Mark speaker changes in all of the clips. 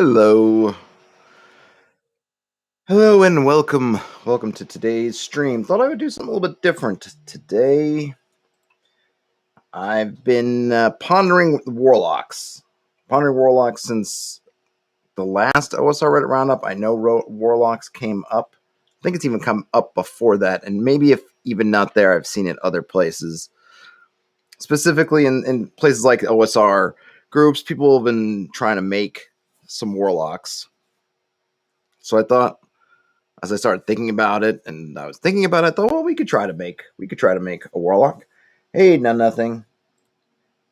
Speaker 1: Hello. Hello and welcome. Welcome to today's stream. Thought I would do something a little bit different today. I've been pondering warlocks. Pondering warlocks since the last OSR Reddit Roundup. I know warlocks came up. I think it's even come up before that. And maybe if even not there, I've seen it other places. Specifically in places like OSR groups, people have been trying to make some warlocks. So I thought, as I started thinking about it, and I thought, well, we could try to make a warlock. Hey, nothing.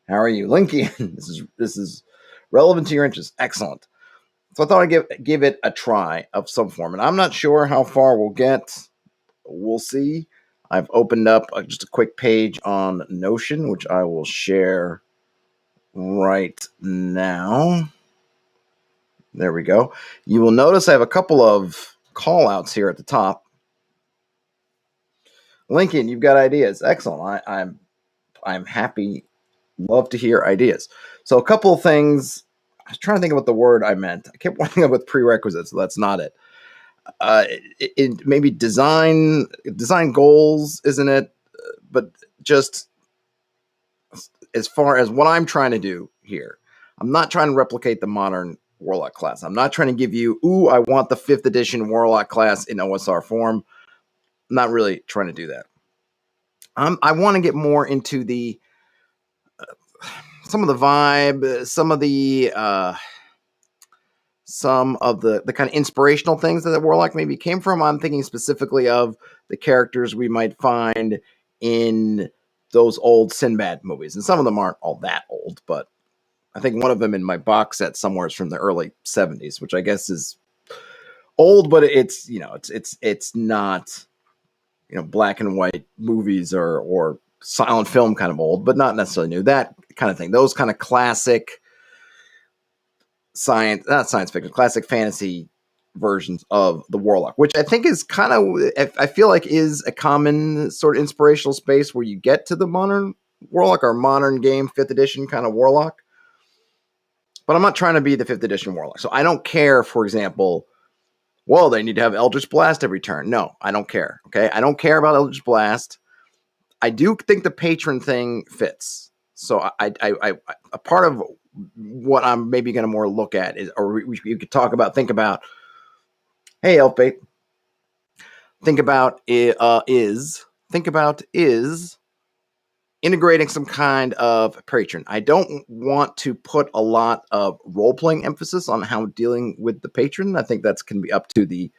Speaker 1: How are you, Linkian? This is relevant to your interests. Excellent. So I thought I'd give it a try of some form, and I'm not sure how far we'll get. We'll see. I've opened up just a quick page on Notion, which I will share right now. There we go. You will notice I have a couple of call outs here at the top. Lincoln, you've got ideas. Excellent. I'm happy. Love to hear ideas. So a couple of things. I was trying to think of what the word I meant. I kept winding up with prerequisites, so that's not it. It maybe design goals, isn't it? But just as far as what I'm trying to do here, I'm not trying to replicate the modern Warlock class. I'm not trying to give you, I want the 5th edition Warlock class in OSR form. I'm not really trying to do that. I want to get more into the some of the vibe, some of the kind of inspirational things that the Warlock maybe came from. I'm thinking specifically of the characters we might find in those old Sinbad movies, and some of them aren't all that old, but I think one of them in my box set somewhere is from the early 70s, which I guess is old, but it's not black and white movies or silent film kind of old, but not necessarily new. That kind of thing. Those kind of classic classic fantasy versions of the Warlock, which I think is kind of, I feel like is a common sort of inspirational space where you get to the modern Warlock or modern game 5th edition kind of Warlock. But I'm not trying to be the 5th edition Warlock. So I don't care, for example, well, they need to have Eldritch Blast every turn. No, I don't care. Okay. I don't care about Eldritch Blast. I do think the patron thing fits. So I a part of what I'm maybe going to more look at is, or we could think about, hey, Elfbait, think about is integrating some kind of patron. I don't want to put a lot of role-playing emphasis on how dealing with the patron. I think that's can be up to the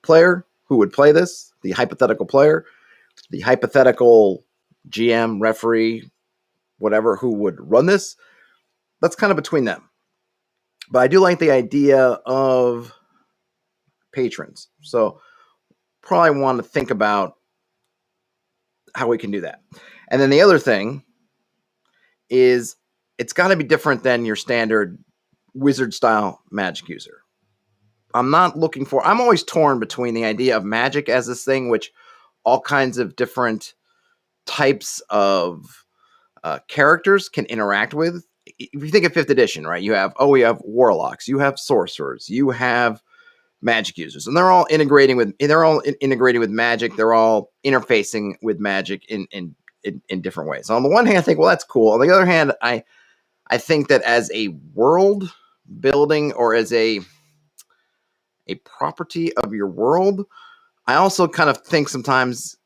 Speaker 1: player who would play this, the hypothetical player, the hypothetical GM, referee, whatever, who would run this. That's kind of between them. But I do like the idea of patrons. So probably want to think about how we can do that. And then the other thing is it's got to be different than your standard wizard style magic user. I'm always torn between the idea of magic as this thing, which all kinds of different types of characters can interact with. If you think of 5th edition, right, you have warlocks, you have sorcerers, you have magic users, and they're all integrating with magic. They're all interfacing with magic in different ways. So on the one hand, I think, well, that's cool. On the other hand, I think that as a world building or as a property of your world, I also kind of think sometimes,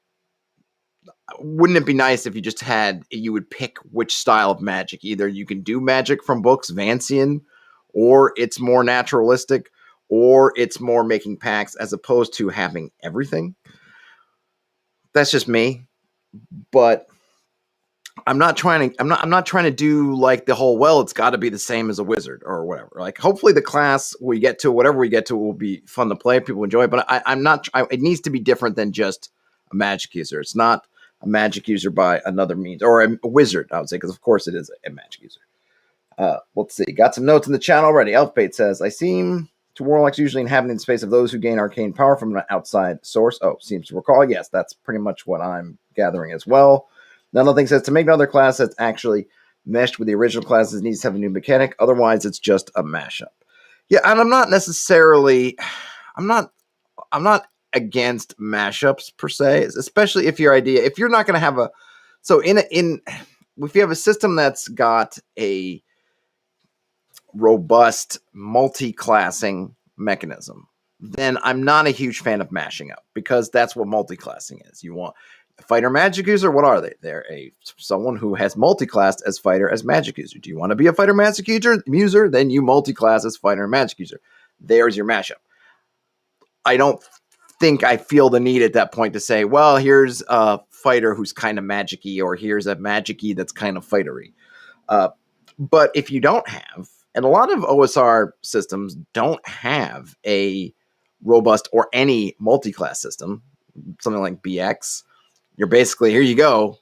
Speaker 1: wouldn't it be nice if you would pick which style of magic? Either you can do magic from books, Vancian, or it's more naturalistic, or it's more making pacts, as opposed to having everything. That's just me. But I'm not trying to do like the whole, well, it's got to be the same as a wizard or whatever. Like, hopefully the class whatever we get to will be fun to play, people enjoy. But it needs to be different than just a magic user. It's not a magic user by another means, or a wizard, I would say, because of course it is a magic user. Let's see. Got some notes in the chat already. Elfbait says, I seem to warlocks usually inhabiting the space of those who gain arcane power from an outside source. Oh, seems to recall. Yes, that's pretty much what I'm gathering as well. Another thing says, to make another class that's actually meshed with the original classes needs to have a new mechanic. Otherwise, it's just a mashup. Yeah, and I'm not necessarily, I'm not against mashups per se, especially if if you're not going to have a, so if you have a system that's got a robust multi-classing mechanism, then I'm not a huge fan of mashing up, because that's what multi-classing is. You want a fighter magic user. What are they? They're someone who has multi-classed as fighter as magic user. Do you want to be a fighter magic user? Then you multi-class as fighter and magic user. There's your mashup. I don't think I feel the need at that point to say, well, here's a fighter who's kind of magic-y, or here's a magic-y that's kind of fightery. But if you don't have, and a lot of OSR systems don't have a robust or any multi-class system, something like BX, you're basically, here you go,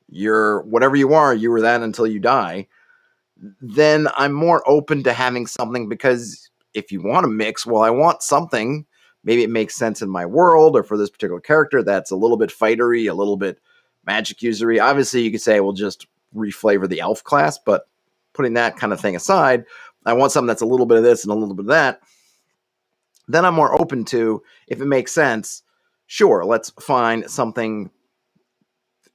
Speaker 1: you're whatever you are, you were that until you die, then I'm more open to having something, because if you want to mix, well, I want something, maybe it makes sense in my world or for this particular character that's a little bit fightery, a little bit magic usery. Obviously, you could say, we'll just reflavor the elf class, but putting that kind of thing aside, I want something that's a little bit of this and a little bit of that. Then I'm more open to, if it makes sense, sure, let's find something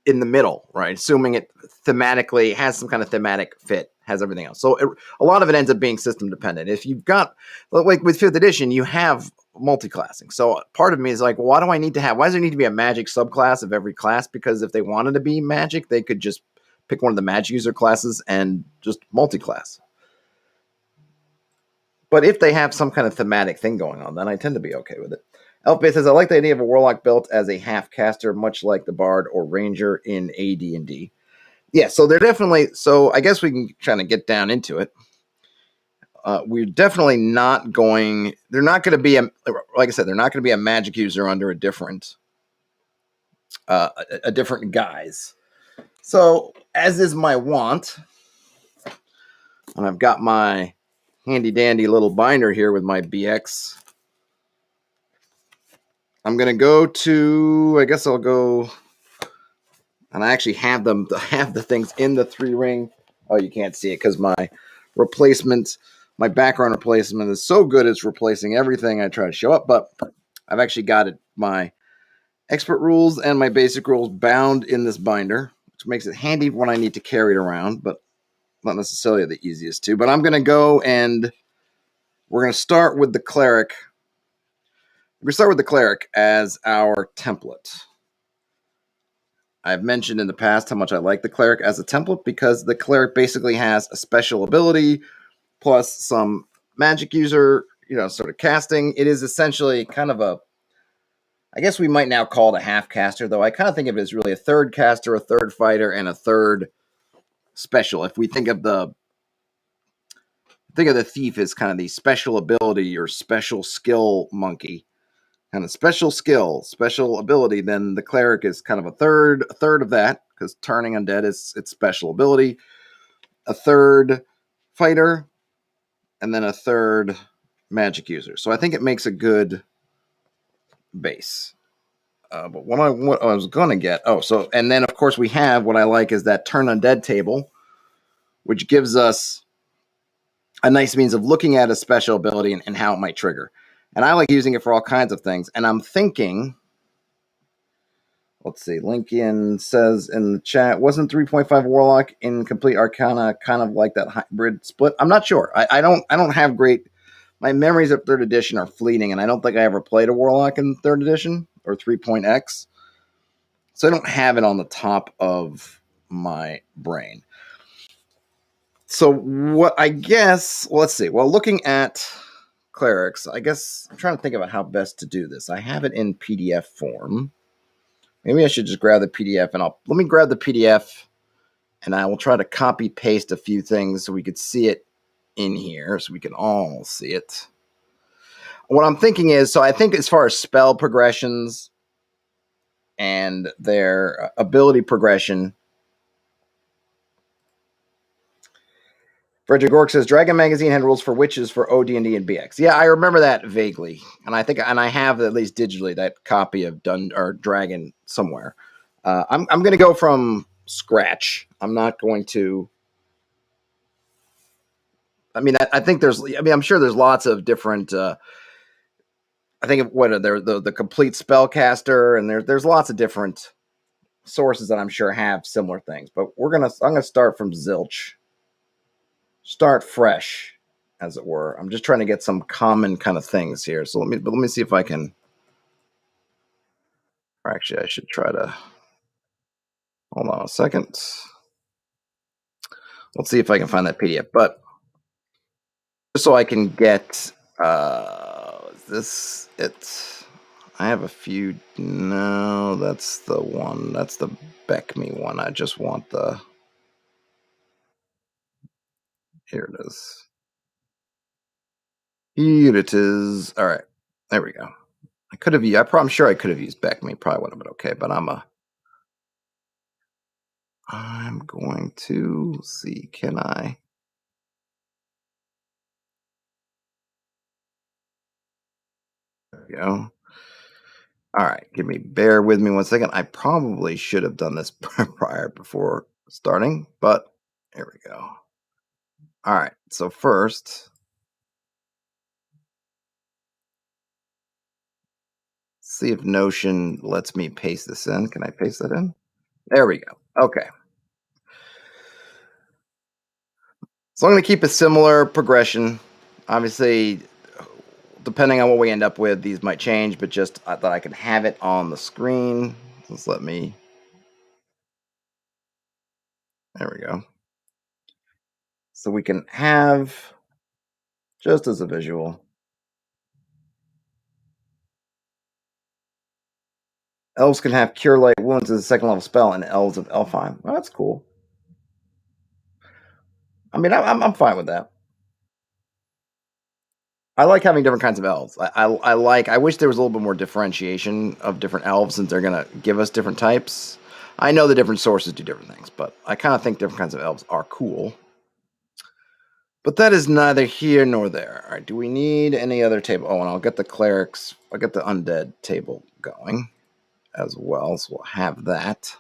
Speaker 1: in the middle, right? Assuming it thematically has some kind of thematic fit, has everything else. So a lot of it ends up being system dependent. If you've got, like with 5th edition, you have multi-classing. So part of me is like, well, why does there need to be a magic subclass of every class? Because if they wanted to be magic, they could just pick one of the magic user classes and just multi-class. But if they have some kind of thematic thing going on, then I tend to be okay with it. Elfbase says, I like the idea of a warlock built as a half caster, much like the bard or ranger in AD&D. Yeah, so they're definitely, so I guess we can kind of get down into it. We're definitely not going, they're not going to be, like I said, they're not going to be a magic user under a different guise. So, as is my wont, and I've got my handy dandy little binder here with my BX. I'm going to go to, I guess I'll go, and I actually have the things in the 3-ring. Oh, you can't see it because my background replacement is so good it's replacing everything I try to show up, but I've actually got my expert rules and my basic rules bound in this binder, which makes it handy when I need to carry it around, but not necessarily the easiest to. But I'm going to go and we're going to start with the Cleric. We're going to start with the Cleric as our template. I've mentioned in the past how much I like the Cleric as a template, because the Cleric basically has a special ability plus some magic user, sort of casting. It is essentially kind of I guess we might now call it a half caster, though I kind of think of it as really a third caster, a third fighter, and a third special. If we think of the thief as kind of the special ability or special skill monkey, kind of special skill, special ability, then the Cleric is kind of a third of that, because turning undead is its special ability, a third fighter, and then a third magic user. So I think it makes a good base. But what I was going to get, and then of course we have, what I like is that turn undead table, which gives us a nice means of looking at a special ability and how it might trigger. And I like using it for all kinds of things. And I'm thinking, let's see, Lincoln says in the chat, wasn't 3.5 Warlock in Complete Arcana kind of like that hybrid split? I'm not sure. I don't have great, my memories of 3rd edition are fleeting, and I don't think I ever played a Warlock in 3rd edition or 3.x. So I don't have it on the top of my brain. So what I guess, let's see. Well, looking at Clerics, I guess I'm trying to think about how best to do this. I have it in PDF form. Maybe I should just grab the PDF, and let me grab the PDF, and I will try to copy paste a few things so we could see it in here, so we can all see it. What I'm thinking is, so I think as far as spell progressions and their ability progression, Frederick Gork says Dragon Magazine had rules for witches for OD&D and BX. Yeah, I remember that vaguely, and I have at least digitally that copy of Dragon somewhere. I'm going to go from scratch. I'm not going to. I mean, I think there's. I mean, I'm sure there's lots of different. I think of what are there the complete spellcaster, and there's lots of different sources that I'm sure have similar things. But I'm gonna start from zilch. Start fresh, as it were. I'm just trying to get some common kind of things here. So let me see if I can. Or actually, I should try to. Hold on a second. Let's see if I can find that PDF. But just so I can get is this it? I have a few. No, that's the one. That's the Beck Me one. I just want the. Here it is. Here it is. All right. There we go. I could have. I'm sure I could have used Beck Me. Probably would have been okay. But I'm going to see. Can I? There we go. All right. Bear with me 1 second. I probably should have done this prior before starting, but here we go. All right. So first, see if Notion lets me paste this in. Can I paste that in? There we go. Okay. So I'm going to keep a similar progression. Obviously, depending on what we end up with, these might change, but just I thought I could have it on the screen. Just let me. There we go. So we can have, just as a visual, elves can have Cure Light Wounds as a second level spell in Elves of Elfheim. Well, that's cool. I mean, I'm fine with that. I like having different kinds of elves. I wish there was a little bit more differentiation of different elves since they're gonna give us different types. I know the different sources do different things, but I kind of think different kinds of elves are cool. But that is neither here nor there. All right, do we need any other table? Oh, and I'll get the clerics. I'll get the undead table going as well, so we'll have that.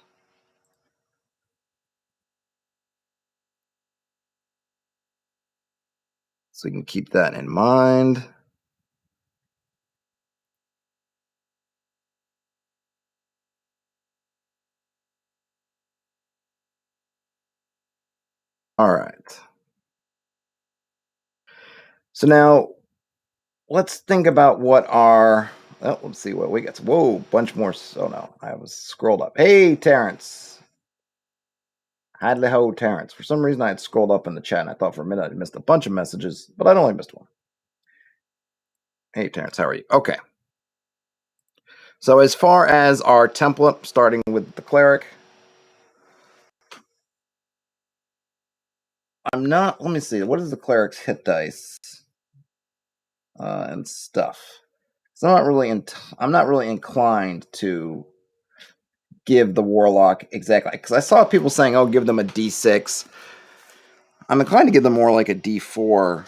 Speaker 1: So you can keep that in mind. All right. So now let's think about what our. Oh, let's see what we got. Whoa, bunch more. Oh no, I was scrolled up. Hey, Terrence. Hadley ho, Terrence. For some reason, I had scrolled up in the chat, and I thought for a minute I missed a bunch of messages, but I'd only missed one. Hey, Terrence, how are you? Okay. So as far as our template, starting with the cleric, I'm not. Let me see. What is the cleric's hit dice and stuff? So I'm not really inclined to give the warlock exactly because I saw people saying, "Oh, give them a D6." I'm inclined to give them more like a D4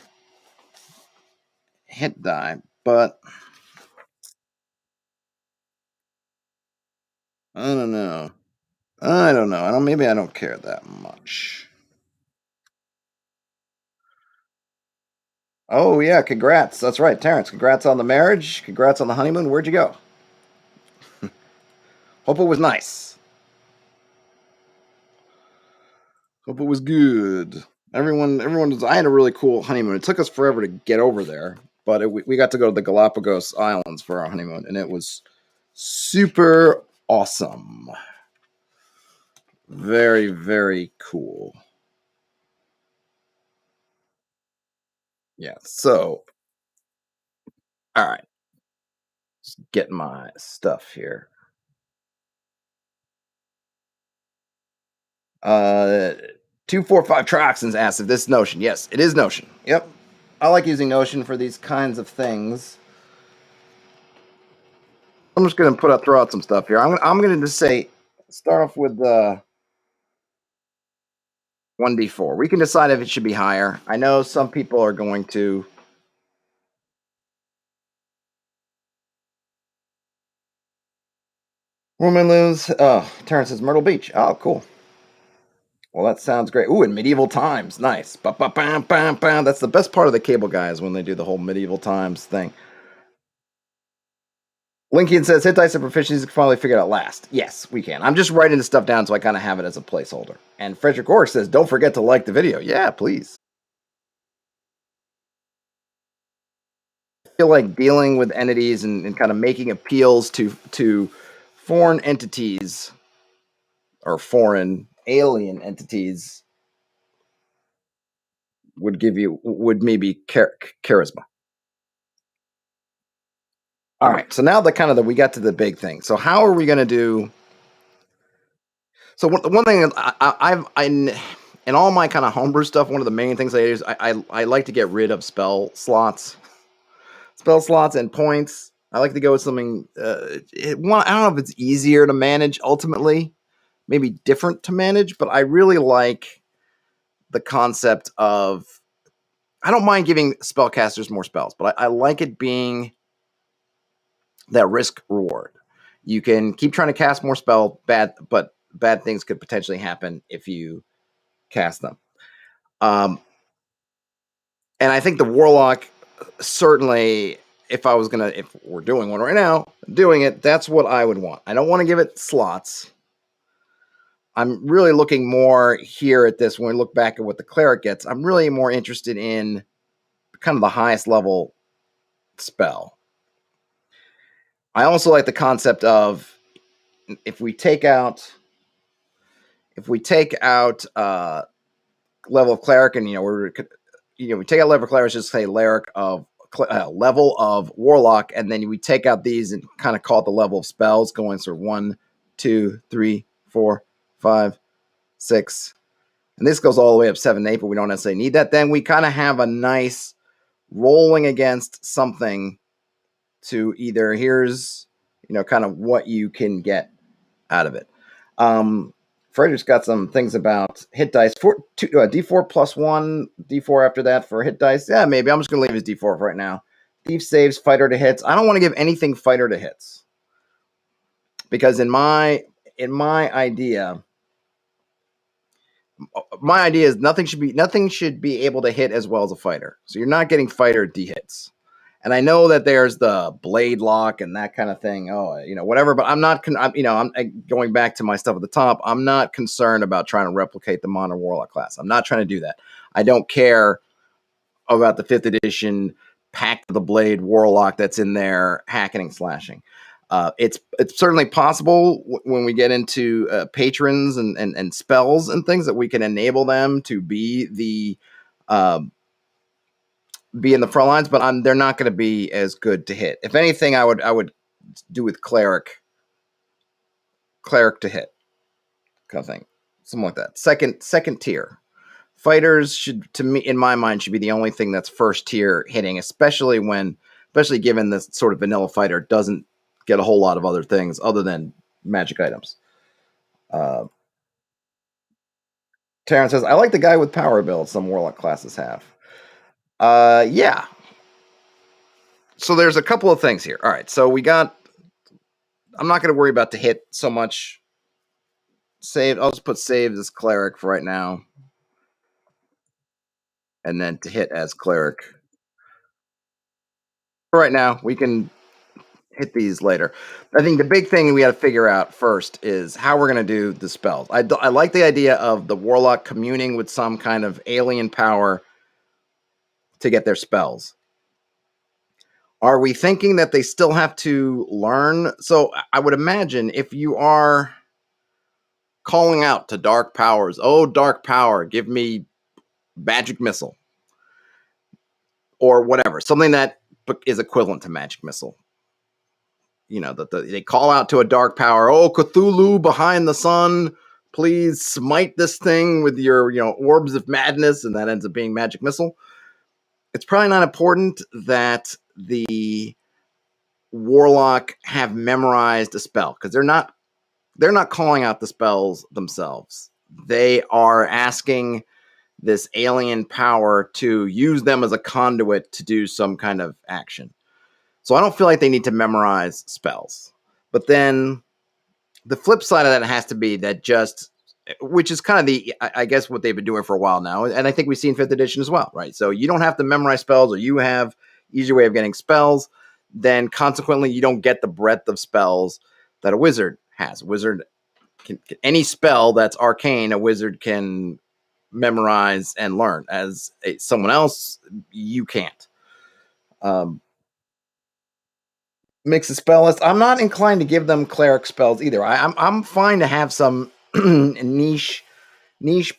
Speaker 1: hit die, but I don't know. I don't know. Maybe I don't care that much. Oh yeah, congrats. That's right, Terrence. Congrats on the marriage. Congrats on the honeymoon. Where'd you go? Hope it was nice. Hope it was good. Everyone was. I had a really cool honeymoon. It took us forever to get over there, but we got to go to the Galapagos Islands for our honeymoon, and it was super awesome. Very, very cool. Yeah. So, all right. Just get my stuff here. 245 Trioxins asked if this is Notion. Yes, it is Notion. Yep. I like using Notion for these kinds of things. I'm just gonna throw out some stuff here. I'm gonna just say start off with 1d4. We can decide if it should be higher. I know some people are going to. Woman lives. Oh, Terrence says Myrtle Beach. Oh, cool. Well, that sounds great. Ooh, in medieval times. Nice. Ba-ba-bam-bam-bam. That's the best part of the cable guys when they do the whole medieval times thing. Lincoln says, hit dice and proficiencies can finally figure it out last. Yes, we can. I'm just writing the stuff down so I kind of have it as a placeholder. And Frederick Orr says, don't forget to like the video. Yeah, please. I feel like dealing with entities and kind of making appeals to foreign entities or foreign alien entities would maybe charisma. All right, so now we got to the big thing. So how are we going to do? So one thing I've in all my kind of homebrew stuff, one of the main things I do is I like to get rid of spell slots and points. I like to go with something. I don't know if it's easier to manage ultimately, maybe different to manage, but I really like the concept of. I don't mind giving spellcasters more spells, but I like it being that risk reward. You can keep trying to cast more but bad things could potentially happen if you cast them. And I think the warlock certainly, if we're doing one right now, that's what I would want. I don't want to give it slots. I'm really looking more here at this when we look back at what the cleric gets. I'm really more interested in kind of the highest level spell. I also like the concept of if we take out level of cleric, and we take out level of cleric, just say level of warlock, and then we take out these and kind of call it the level of spells, going sort of 1, 2, 3, 4, 5, 6, and this goes all the way up 7, 8, but we don't necessarily need that. Then we kind of have a nice rolling against something to either here's kind of what you can get out of it. Frederick's got some things about hit dice. D4 plus 1, D4 after that for hit dice. Yeah, maybe. I'm just going to leave his D4 for right now. Thief saves, fighter to hits. I don't want to give anything fighter to hits. Because in my idea is nothing should be able to hit as well as a fighter. So you're not getting fighter D hits. And I know that there's the blade lock and that kind of thing. Oh, whatever. But I'm not. I'm going back to my stuff at the top. I'm not concerned about trying to replicate the modern warlock class. I'm not trying to do that. I don't care about the 5th edition Pact of the Blade warlock that's in there hacking and slashing. It's certainly possible when we get into patrons and spells and things that we can enable them to be in the front lines, but they're not going to be as good to hit. If anything, I would do with cleric to hit kind of thing, something like that. Second tier fighters should, to me, in my mind, should be the only thing that's first tier hitting, especially given this sort of vanilla fighter doesn't get a whole lot of other things other than magic items. Terrence says, I like the guy with power build some warlock classes have. Yeah. So there's a couple of things here. All right, so I'm not going to worry about the hit so much. I'll just put save as cleric for right now. And then to hit as cleric. For right now, we can hit these later. I think the big thing we got to figure out first is how we're going to do the spells. I like the idea of the warlock communing with some kind of alien power to get their spells. Are we thinking that they still have to learn? So I would imagine if you are calling out to dark powers, oh, dark power, give me magic missile or whatever, something that is equivalent to magic missile. They call out to a dark power, oh, Cthulhu behind the sun, please smite this thing with your, orbs of madness, and that ends up being magic missile. It's probably not important that the warlock have memorized a spell because they're not calling out the spells themselves. They are asking this alien power to use them as a conduit to do some kind of action. So I don't feel like they need to memorize spells. But then the flip side of that has to be that just which is kind of I guess what they've been doing for a while now, and I think we see in 5th edition as well, right? So you don't have to memorize spells, or you have easier way of getting spells. Then consequently, you don't get the breadth of spells that a wizard has. A wizard can any spell that's arcane, a wizard can memorize and learn. As someone else, you can't. Mix a spell list. I'm not inclined to give them cleric spells either. I'm fine to have some niche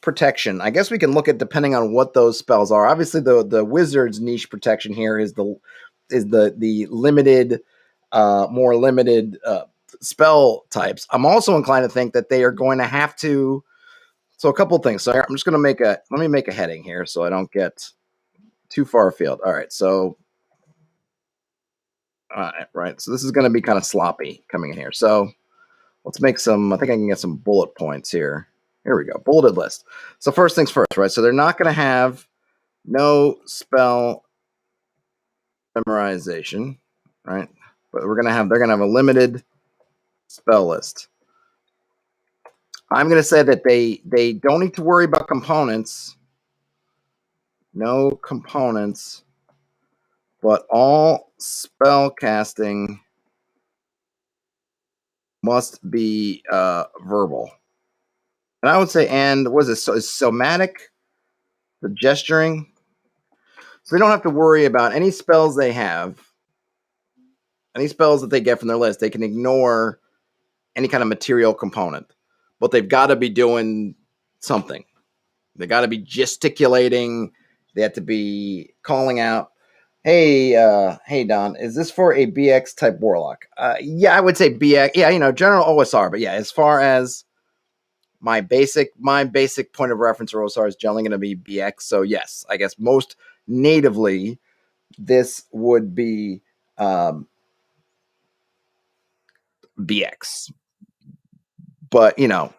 Speaker 1: protection. I guess we can look at depending on what those spells are. Obviously, the wizard's niche protection here is the limited, more limited spell types. I'm also inclined to think that they are going to have to. So a couple of things. So I'm just going to let me make a heading here so I don't get too far afield. All right, so. All right, so this is going to be kind of sloppy coming in here. So let's make some, I think I can get some bullet points here. Here we go, bulleted list. So first things first, right? So they're not going to have no spell memorization, right? But they're going to have a limited spell list. I'm going to say that they don't need to worry about components. No components, but all spell casting must be verbal. And I would say, and was it somatic, the gesturing? So they don't have to worry about any spells they have, any spells that they get from their list. They can ignore any kind of material component, but they've got to be doing something. They got to be gesticulating. They have to be calling out, "Hey, hey, Don, is this for a BX type warlock?" Yeah, I would say BX. Yeah, general OSR, but yeah, as far as my basic point of reference for OSR is generally going to be BX. So yes, I guess most natively this would be BX. But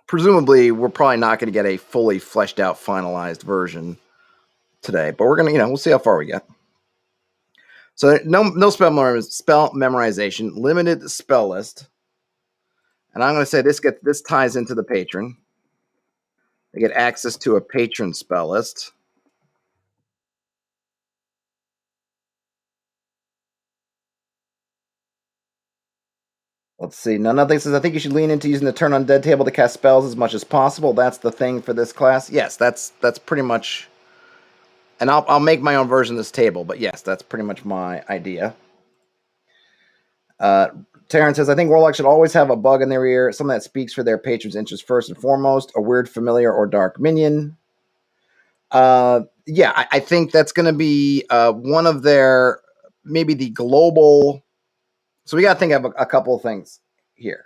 Speaker 1: presumably we're probably not going to get a fully fleshed out, finalized version today. But we're gonna, we'll see how far we get. So no spell memorization, limited spell list, and I'm going to say this ties into the patron. They get access to a patron spell list. Let's see. Nothing says, I think you should lean into using the turn on dead table to cast spells as much as possible. That's the thing for this class. Yes, that's pretty much. And I'll make my own version of this table, but yes, that's pretty much my idea. Terrence says, I think warlocks should always have a bug in their ear, something that speaks for their patron's interest first and foremost, a weird familiar or dark minion. Yeah, I think that's going to be one of their, maybe the global. So we got to think of a couple of things here.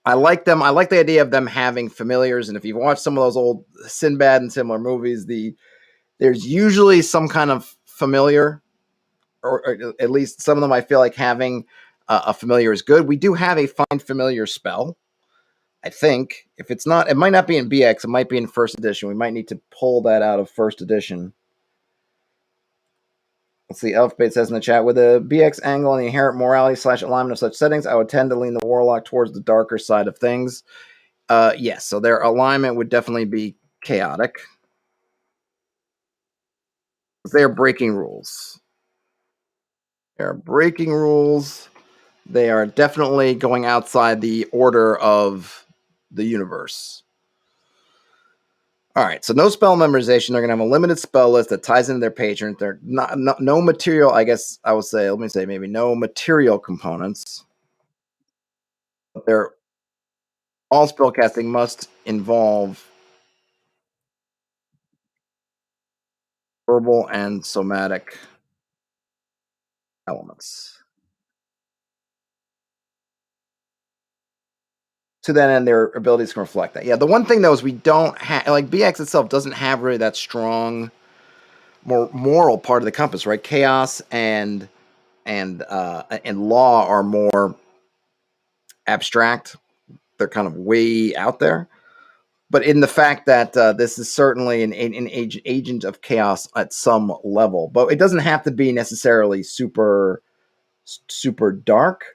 Speaker 1: I like them. I like the idea of them having familiars. And if you've watched some of those old Sinbad and similar movies, there's usually some kind of familiar, or at least some of them I feel like having a familiar is good. We do have a find familiar spell. I think if it's not, it might not be in BX. It might be in first edition. We might need to pull that out of first edition. Let's see. Elfbait says in the chat, with a BX angle and the inherent morality / alignment of such settings, I would tend to lean the warlock towards the darker side of things. Yes, so their alignment would definitely be chaotic. They're breaking rules. They're breaking rules. They are definitely going outside the order of the universe. All right, so no spell memorization. They're going to have a limited spell list that ties into their patrons. They're no material. I guess I would say, let me say maybe no material components. They're all spell casting must involve verbal and somatic elements. To that end, their abilities can reflect that. Yeah, the one thing though is we don't have, like, BX itself doesn't have really that strong, more moral part of the compass, right? Chaos and law are more abstract. They're kind of way out there. But in the fact that this is certainly an agent of chaos at some level, but it doesn't have to be necessarily super dark.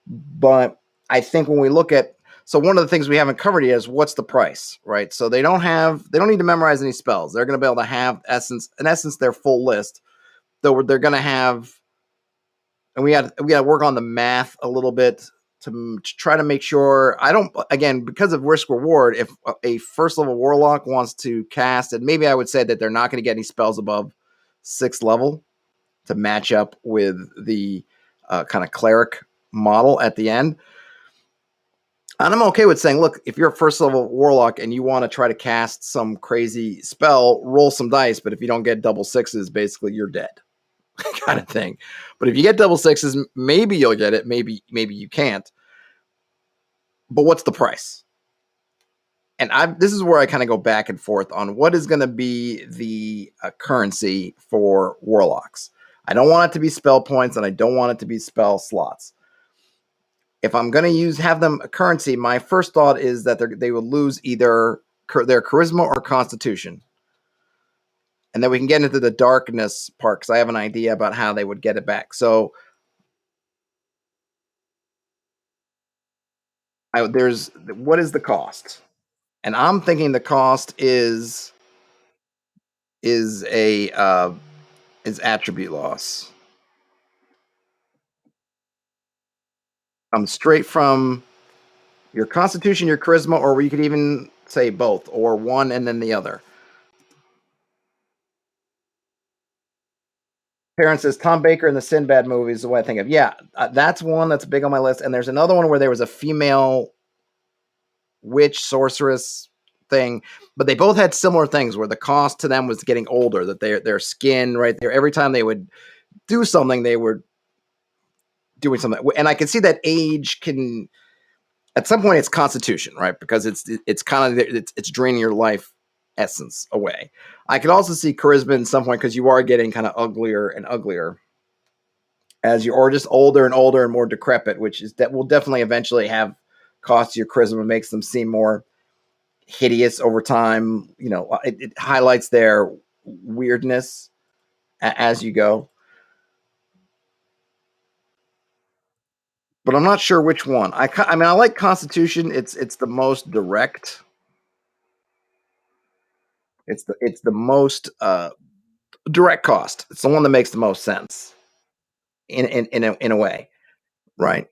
Speaker 1: But I think when we look at, So one of the things we haven't covered yet is what's the price, right? So they don't need to memorize any spells. They're going to be able to have in essence, their full list. Though they're going to have, and we got to work on the math a little bit to try to make sure. I don't, again, because of risk reward, if a first level warlock wants to cast, and maybe I would say that they're not going to get any spells above 6th level to match up with the kind of cleric model at the end. And I'm okay with saying, look, if you're a first level warlock and you want to try to cast some crazy spell, roll some dice. But if you don't get double 6s, basically you're dead, kind of thing. But if you get double 6s, maybe you'll get it. Maybe you can't. But what's the price? And this is where I kind of go back and forth on what is going to be the currency for warlocks. I don't want it to be spell points, and I don't want it to be spell slots. If I'm going to have them a currency, my first thought is that they would lose either their charisma or constitution. And then we can get into the darkness part because I have an idea about how they would get it back. So what is the cost? And I'm thinking the cost is attribute loss. Straight from your constitution, your charisma, or you could even say both, or one and then the other. Parent says Tom Baker in the Sinbad movies is what I think of. Yeah, that's one that's big on my list. And there's another one where there was a female witch sorceress thing, but they both had similar things where the cost to them was getting older, that their skin right there, every time they would do something, they were doing something. And I can see that age can, at some point, it's constitution, right? Because it's kind of it's draining your life essence away. I could also see charisma in some point because you are getting kind of uglier and uglier as you are just older and older and more decrepit, that will definitely eventually have cost to your charisma, makes them seem more hideous over time. It highlights their weirdness as you go. But I'm not sure which one. I like Constitution. It's the most direct. It's the most direct cost. It's the one that makes the most sense in a way, right?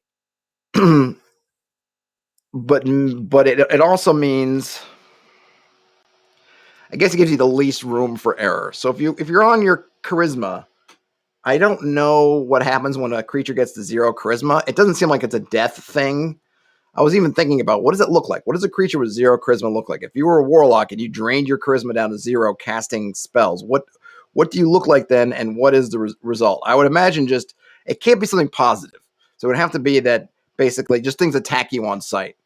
Speaker 1: but it also means, I guess it gives you the least room for error. So if you're on your charisma, I don't know what happens when a creature gets to 0 charisma. It doesn't seem like it's a death thing. I was even thinking about, what does it look like? What does a creature with 0 charisma look like? If you were a warlock and you drained your charisma down to 0 casting spells, what do you look like then, and what is the result? I would imagine it can't be something positive. So it would have to be that basically just things attack you on sight.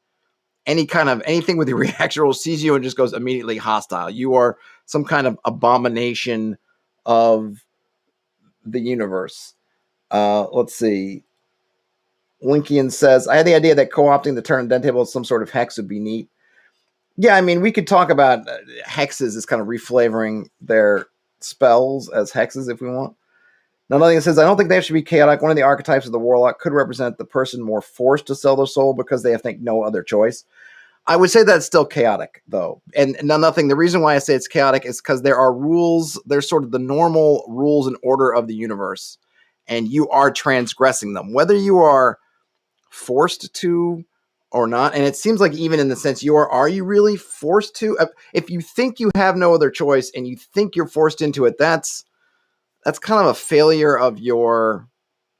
Speaker 1: Anything with your reaction roll sees you and just goes immediately hostile. You are some kind of abomination of the universe. Let's see. Linkian says, I had the idea that co-opting the turn den table as some sort of hex would be neat. Yeah, I mean, we could talk about hexes as kind of reflavoring their spells as hexes if we want. Now, nothing says, I don't think they have to be chaotic. One of the archetypes of the warlock could represent the person more forced to sell their soul because they have, think, no other choice. I would say that's still chaotic, though. And nothing. The reason why I say it's chaotic is because there are rules. There's sort of the normal rules and order of the universe, and you are transgressing them, whether you are forced to or not. And it seems like even in the sense are you really forced to? If you think you have no other choice and you think you're forced into it, that's kind of a failure of your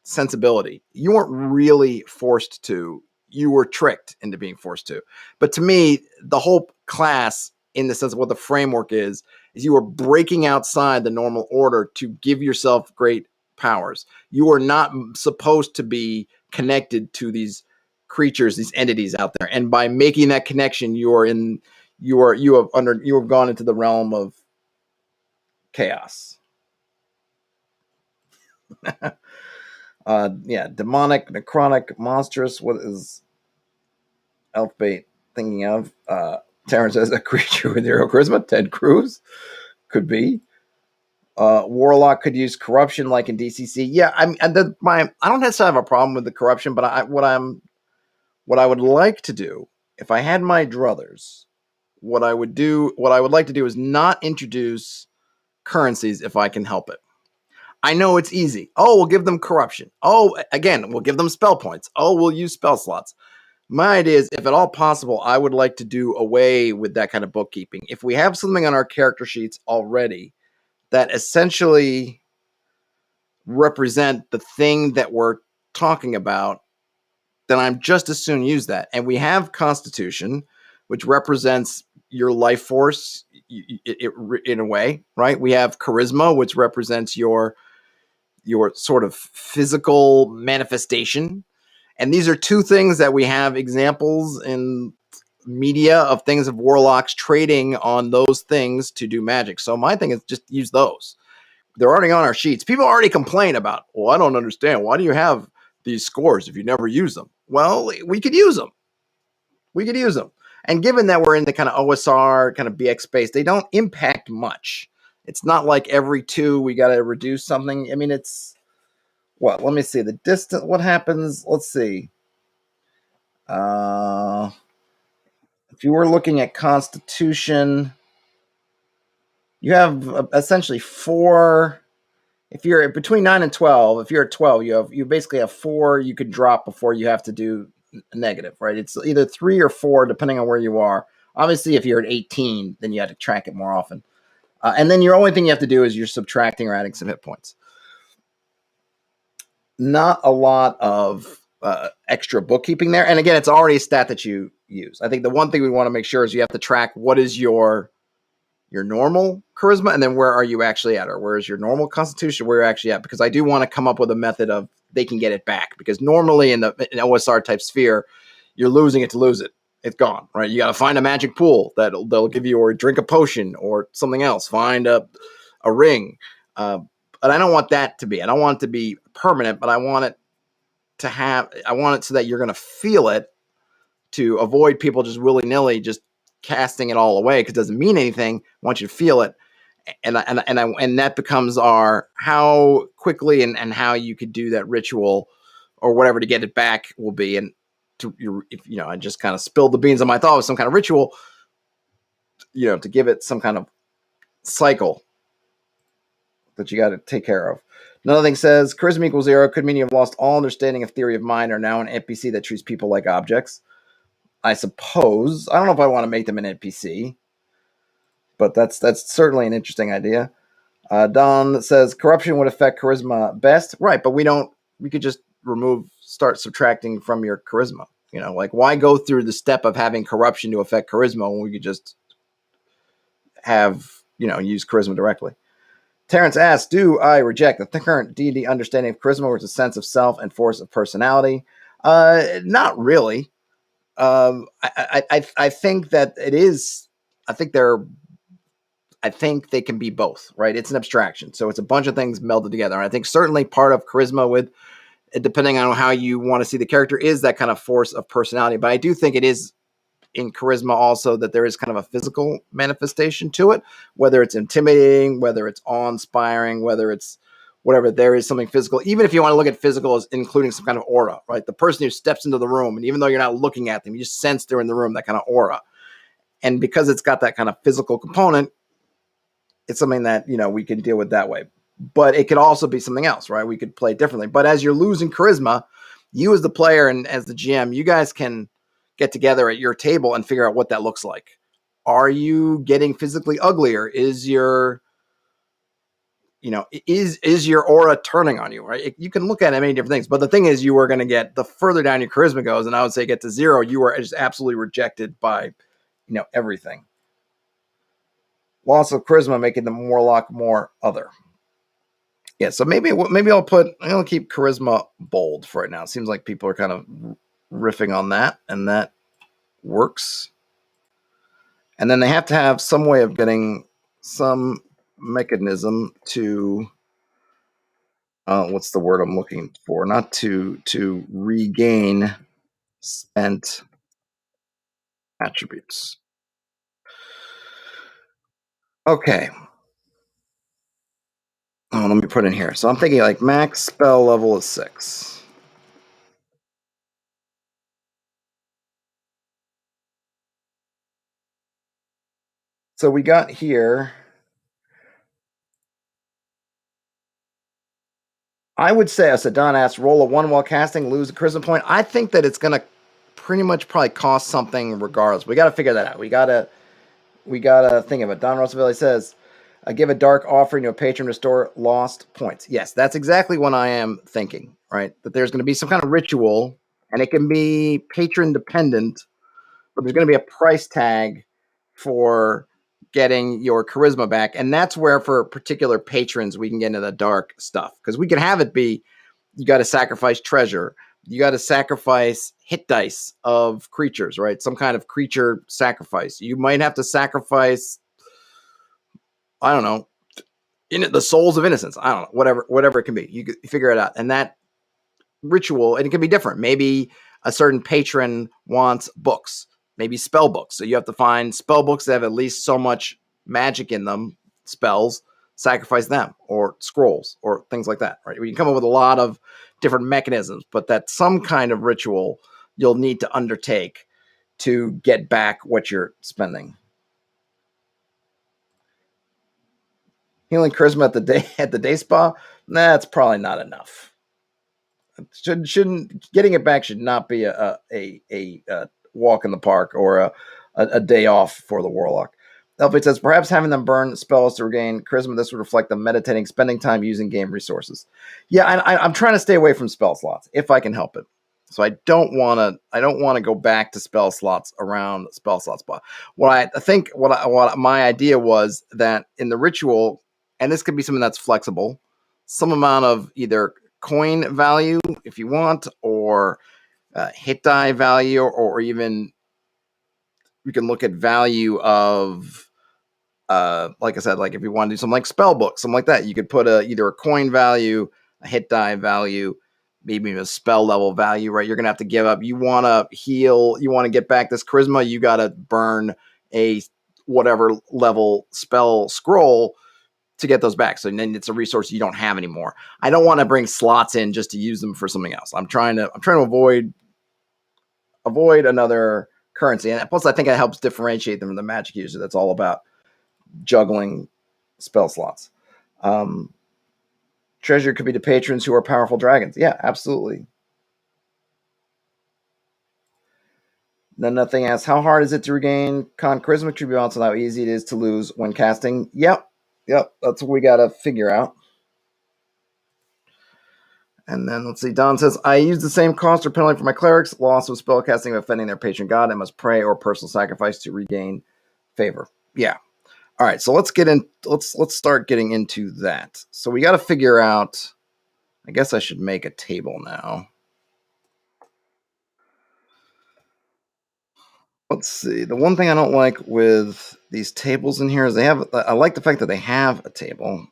Speaker 1: sensibility. You weren't really forced to. You were tricked into being forced to. But to me, the whole class, in the sense of what the framework is you are breaking outside the normal order to give yourself great powers. You are not supposed to be connected to these creatures, these entities out there. And by making that connection, you have gone into the realm of chaos. Demonic, necrotic, monstrous. What is Elfbait thinking of? Terrence says a creature with 0 charisma. Ted Cruz could be. Warlock could use corruption like in DCC. Yeah, I don't necessarily have a problem with the corruption, but what I would like to do if I had my druthers, what I would like to do is not introduce currencies if I can help it. I know it's easy. Oh, we'll give them corruption. Oh, again, we'll give them spell points. Oh, we'll use spell slots. My idea is, if at all possible, I would like to do away with that kind of bookkeeping. If we have something on our character sheets already that essentially represent the thing that we're talking about, then I'm just as soon use that. And we have Constitution, which represents your life force in a way, right? We have Charisma, which represents your sort of physical manifestation. And these are two things that we have examples in media of things of warlocks trading on those things to do magic. So my thing is just use those. They're already on our sheets. People already complain about, well, I don't understand. Why do you have these scores if you never use them? Well, we could use them. We could use them. And given that we're in the kind of OSR kind of BX space, they don't impact much. It's not like every 2 we got to reduce something. I mean, it's what? Let me see the distance. What happens? Let's see. If you were looking at Constitution, you have essentially 4. If you're between 9 and 12, if you're at 12, you basically have 4 you could drop before you have to do a negative, right? It's either 3 or 4 depending on where you are. Obviously, if you're at 18, then you have to track it more often. And then your only thing you have to do is you're subtracting or adding some hit points. Not a lot of extra bookkeeping there. And again, it's already a stat that you use. I think the one thing we want to make sure is you have to track what is your normal charisma, and then where are you actually at, or where is your normal constitution, where you're actually at, because I do want to come up with a method of they can get it back, because normally in OSR type sphere, you're losing it to lose it. It's gone, right? You got to find a magic pool they'll give you, or drink a potion or something else, find a ring. But I don't want that to be. I don't want it to be permanent, but I want it so that you're going to feel it, to avoid people just willy-nilly just casting it all away because it doesn't mean anything. I want you to feel it. And that becomes our how quickly and how you could do that ritual or whatever to get it back will be. And I just kind of spilled the beans on my thought with some kind of ritual, to give it some kind of cycle that you got to take care of. Another thing says charisma equals 0 could mean you've lost all understanding of theory of mind, or now an NPC that treats people like objects. I suppose. I don't know if I want to make them an NPC, but that's certainly an interesting idea. Don says corruption would affect charisma best. Right, but we could just start subtracting from your charisma. Like, why go through the step of having corruption to affect charisma when we could just have, use charisma directly? Terrence asks, do I reject the current D&D understanding of charisma, which is a sense of self and force of personality? Not really. I think that it is. I think they can be both, right? It's an abstraction, so it's a bunch of things melded together. And I think certainly part of charisma, with depending on how you want to see the character, is that kind of force of personality. But I do think it is in charisma also that there is kind of a physical manifestation to it, whether it's intimidating, whether it's awe-inspiring, whether it's whatever. There is something physical, even if you want to look at physical as including some kind of aura, right? The person who steps into the room, and even though you're not looking at them, you just sense they're in the room, that kind of aura. And because it's got that kind of physical component, it's something that, we can deal with that way. But it could also be something else, right? We could play it differently. But as you're losing charisma, you as the player and as the GM, you guys can get together at your table and figure out what that looks like. Are you getting physically uglier? Is your is your aura turning on you, right? You can look at many different things, but the thing is, you are going to get, the further down your charisma goes, and I would say get to 0, you are just absolutely rejected by, everything. Loss of charisma making the warlock more other. Yeah, so maybe I'll keep charisma bold for right now. It seems like people are kind of riffing on that, and that works. And then they have to have some way of getting some mechanism to what's the word I'm looking for? Not to regain spent attributes. Okay. Oh, let me put in here. So I'm thinking like max spell level is 6. So we got here. I would say, so Don asked, roll a 1 while casting, lose a charisma point. I think that it's going to pretty much probably cost something regardless. We got to figure that out. We got to think of it. Don Roosevelt says, give a dark offering to a patron, restore lost points. Yes, that's exactly what I am thinking, right? That there's going to be some kind of ritual, and it can be patron dependent, but there's going to be a price tag for getting your charisma back. And that's where, for particular patrons, we can get into the dark stuff. Because we can have it be, you got to sacrifice treasure. You got to sacrifice hit dice of creatures, right? Some kind of creature sacrifice. You might have to sacrifice, I don't know, the souls of innocence. I don't know, whatever it can be. You figure it out. And that ritual, and it can be different. Maybe a certain patron wants books, maybe spell books. So you have to find spell books that have at least so much magic in them, spells, sacrifice them, or scrolls, or things like that, right? You can come up with a lot of different mechanisms, but that's some kind of ritual you'll need to undertake to get back what you're spending. Healing charisma at the day spa, that's probably not enough. Shouldn't getting it back should not be a walk in the park or a day off for the warlock. Elfie says, perhaps having them burn spells to regain charisma. This would reflect them meditating, spending time using game resources. Yeah, I'm trying to stay away from spell slots if I can help it. So I don't want to go back to spell slots around spell slots. But what my idea was that in the ritual, and this could be something that's flexible, some amount of either coin value if you want, or hit die value, or even we can look at value of like I said, like if you want to do something like spell book, something like that, you could put either a coin value, a hit die value, maybe a spell level value, right? You're gonna have to give up. You want to heal, you want to get back this charisma, you got to burn a whatever level spell scroll to get those back. So then it's a resource you don't have anymore. I don't want to bring slots in just to use them for something else. I'm trying to avoid another currency. And plus I think it helps differentiate them from the magic user that's all about juggling spell slots. Treasure could be to patrons who are powerful dragons. Yeah, absolutely. Then nothing asks, how hard is it to regain con charisma tribute on, so how easy it is to lose when casting? Yep. That's what we got to figure out. And then let's see. Don says, I use the same cost or penalty for my clerics. Loss of spellcasting of offending their patron god. I must pray or personal sacrifice to regain favor. Yeah. All right. So let's get in. Let's start getting into that. So we got to figure out. I guess I should make a table now. Let's see. The one thing I don't like with these tables in here is they have. I like the fact that they have a table,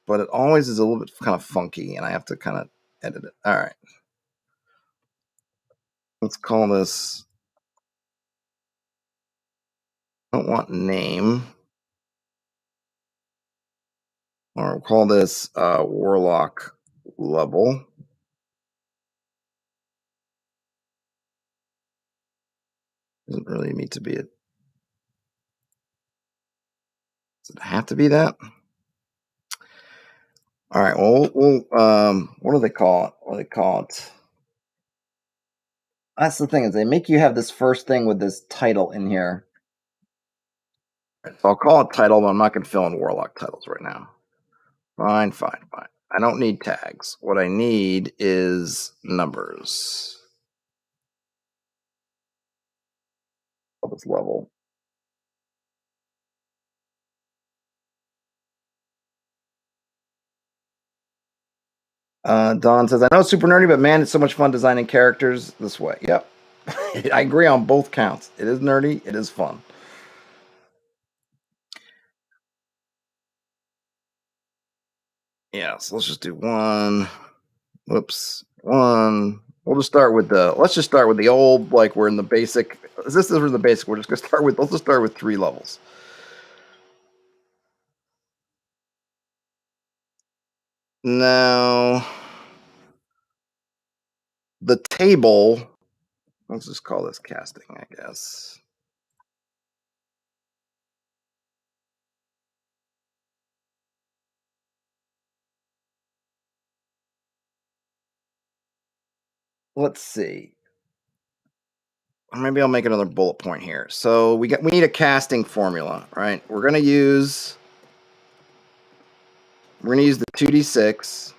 Speaker 1: but it always is a little bit kind of funky, and I have to kind of edit it. All right. Let's call this. I don't want name. Or we'll call this Warlock Level. Doesn't really need to be it. Does it have to be that? All right. Well, what do they call it? What do they call it? That's the thing, is they make you have this first thing with this title in here. So I'll call it title, but I'm not going to fill in Warlock titles right now. Fine. I don't need tags. What I need is numbers. Of this level. Don says, I know it's super nerdy, but man, it's so much fun designing characters this way. Yep. I agree on both counts. It is nerdy. It is fun. Yeah, so let's just do one. Whoops. One. We'll just start with let's just start with the old, like we're in the basic. This is the basic. We're just going to start with, let's just start with 3 levels. Now, the table, let's just call this casting, I guess. let's see. Maybe I'll make another bullet point here. So we need a casting formula, right? We're gonna use the 2d6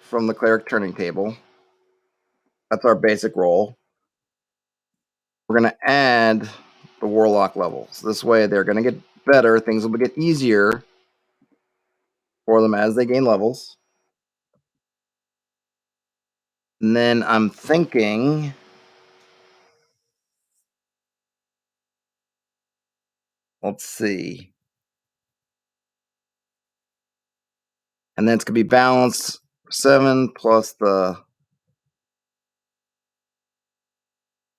Speaker 1: from the Cleric turning table. That's our basic roll. We're gonna add the Warlock levels. This way they're gonna get better. Things will get easier for them as they gain levels. And then I'm thinking, let's see. And then it's gonna be balanced 7 plus the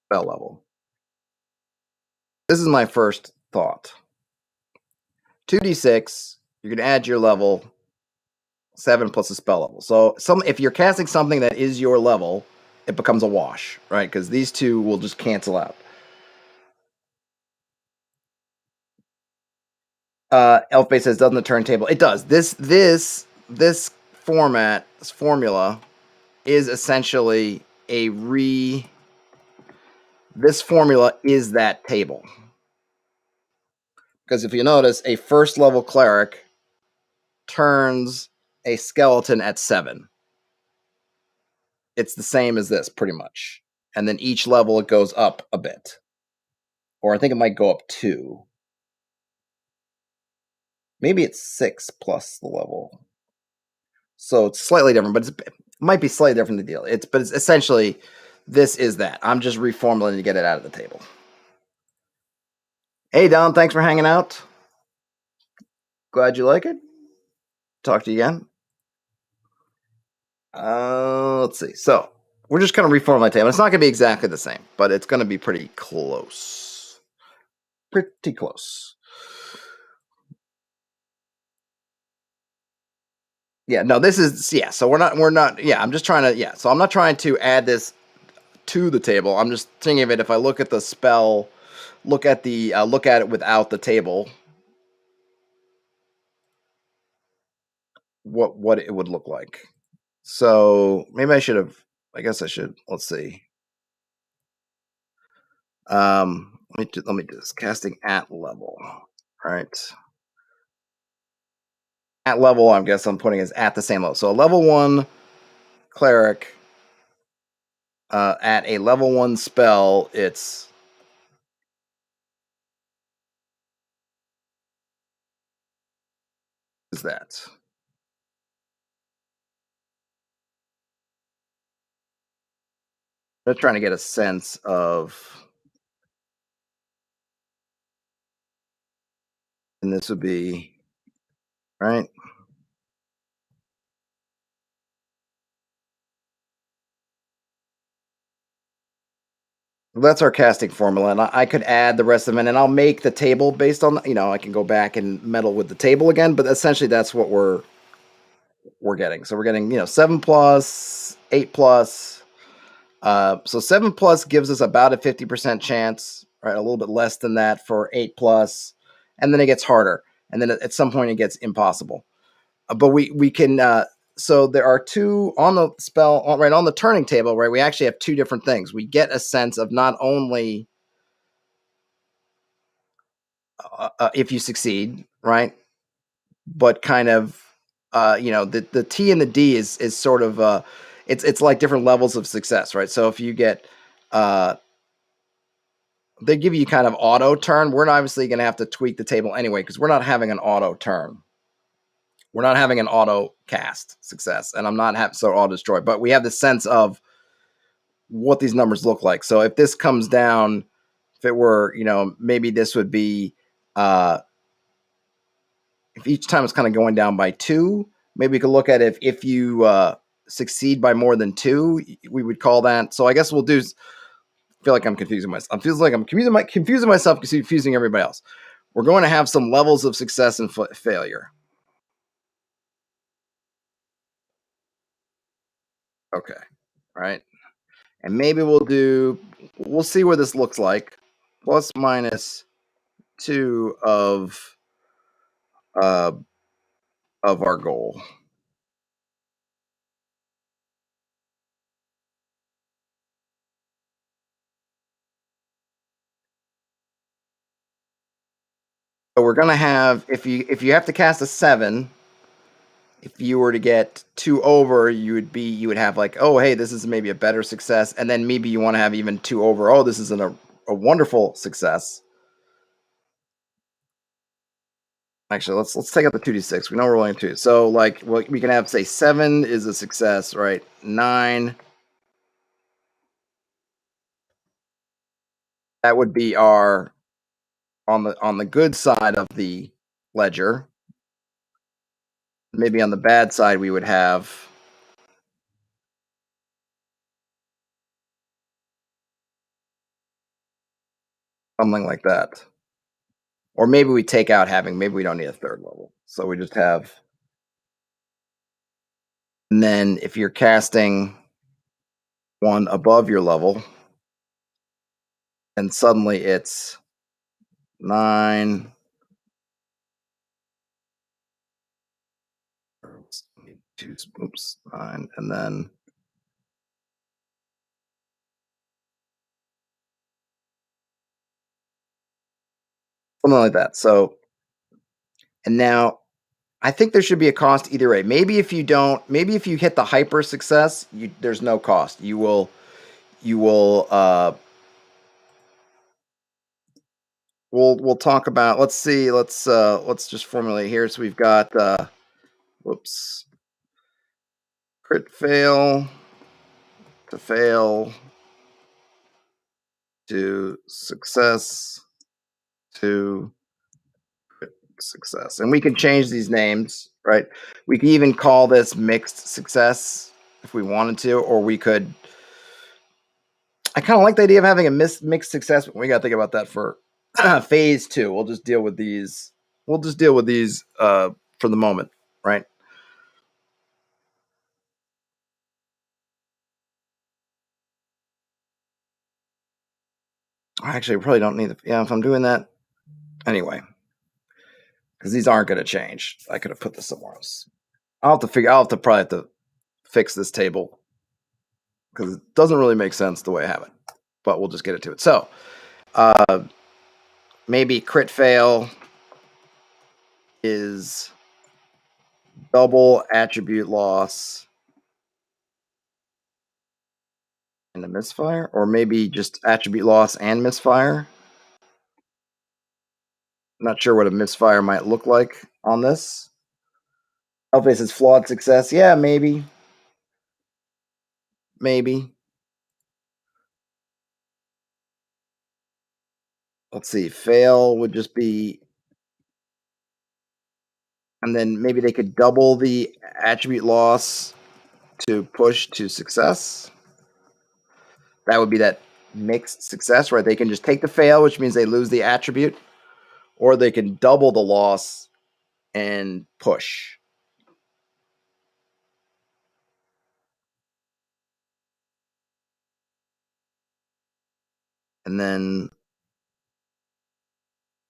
Speaker 1: spell level. This is my first thought. 2d6, you're gonna add your level 7 plus the spell level. So if you're casting something that is your level, it becomes a wash, right? Because these two will just cancel out. Elfbase says, doesn't the turntable? It does. This formula is essentially this formula is that table. Because if you notice, a first level cleric turns a skeleton at 7. It's the same as this, pretty much. And then each level it goes up a bit. Or I think it might go up 2. Maybe it's 6 plus the level. So it's slightly different, but it might be slightly different the deal. But it's essentially, this is that. I'm just reformulating to get it out of the table. Hey, Don, thanks for hanging out. Glad you like it. Talk to you again. Let's see. So we're just going to reformulate the table. It's not going to be exactly the same, but it's going to be pretty close. Pretty close. Yeah, no, this is, yeah, so we're not, yeah, I'm just trying to, yeah, so I'm not trying to add this to the table. I'm just thinking of it, if I look at the spell, look at it without the table, what it would look like. So maybe I should have, I guess I should, let's see. Let me do this. Casting at level, right? At level, I guess I'm putting is at the same level. So a level 1 cleric, at a level 1 spell, it's is that. I'm just trying to get a sense of, and this would be, right? That's our casting formula, and I could add the rest of them, and I'll make the table based on, I can go back and meddle with the table again, but essentially that's what we're getting. So we're getting, 7 plus, 8 plus. So 7 plus gives us about a 50% chance, right? A little bit less than that for 8 plus, and then it gets harder, and then at some point it gets impossible. But we can. So there are 2 on the spell, right on the turning table, right? We actually have 2 different things. We get a sense of not only if you succeed, right, but kind of the T and the D is sort of it's like different levels of success, right? So if you get they give you kind of auto turn. We're obviously going to have to tweak the table anyway because we're not having an auto turn. We're not having an auto cast success, and I'm not having so auto destroy. But we have the sense of what these numbers look like. So if this comes down, if it were, maybe this would be if each time it's kind of going down by 2. Maybe we could look at if you succeed by more than 2, we would call that. So I guess we'll do. I feel like I'm confusing myself. I feel like I'm confusing myself, confusing everybody else. We're going to have some levels of success and failure. Okay. All right. And maybe we'll see where this looks like. Plus minus 2 of our goal. So we're gonna have if you have to cast a 7, if you were to get 2 over, you would have like, oh hey, this is maybe a better success, and then maybe you want to have even 2 over. Oh, this is a wonderful success. Actually, let's take out the 2d6. We know we're rolling 2. So like, well, we can have say 7 is a success, right? 9. That would be our on the good side of the ledger. Maybe on the bad side, we would have something like that. Or maybe we take out having, maybe we don't need a 3rd level. So we just have, and then if you're casting one above your level, and suddenly it's 9. Oops, 9, and then something like that. So, and now I think there should be a cost either way. Maybe if you don't, maybe if you hit the hyper success, there's no cost. You will we'll talk about, let's see, let's just formulate here. So we've got whoops, crit fail to fail to success to crit success. And we can change these names, right? We can even call this mixed success if we wanted to, or we could, I kind of like the idea of having a mixed success, but we got to think about that for phase 2. We'll just deal with these. We'll just deal with these for the moment, right? Actually, I probably don't need the. Yeah, if I'm doing that anyway, because these aren't going to change. I could have put this somewhere else. I'll have to probably have to fix this table because it doesn't really make sense the way I have it. But we'll just get it to it. So, maybe crit fail is double attribute loss and a misfire, or maybe just attribute loss and misfire. I'm not sure what a misfire might look like on this. Hellface is flawed success. Yeah, maybe. Maybe. Let's see. Fail would just be, and then maybe they could double the attribute loss to push to success. That would be that mixed success, right? They can just take the fail, which means they lose the attribute, or they can double the loss and push. And then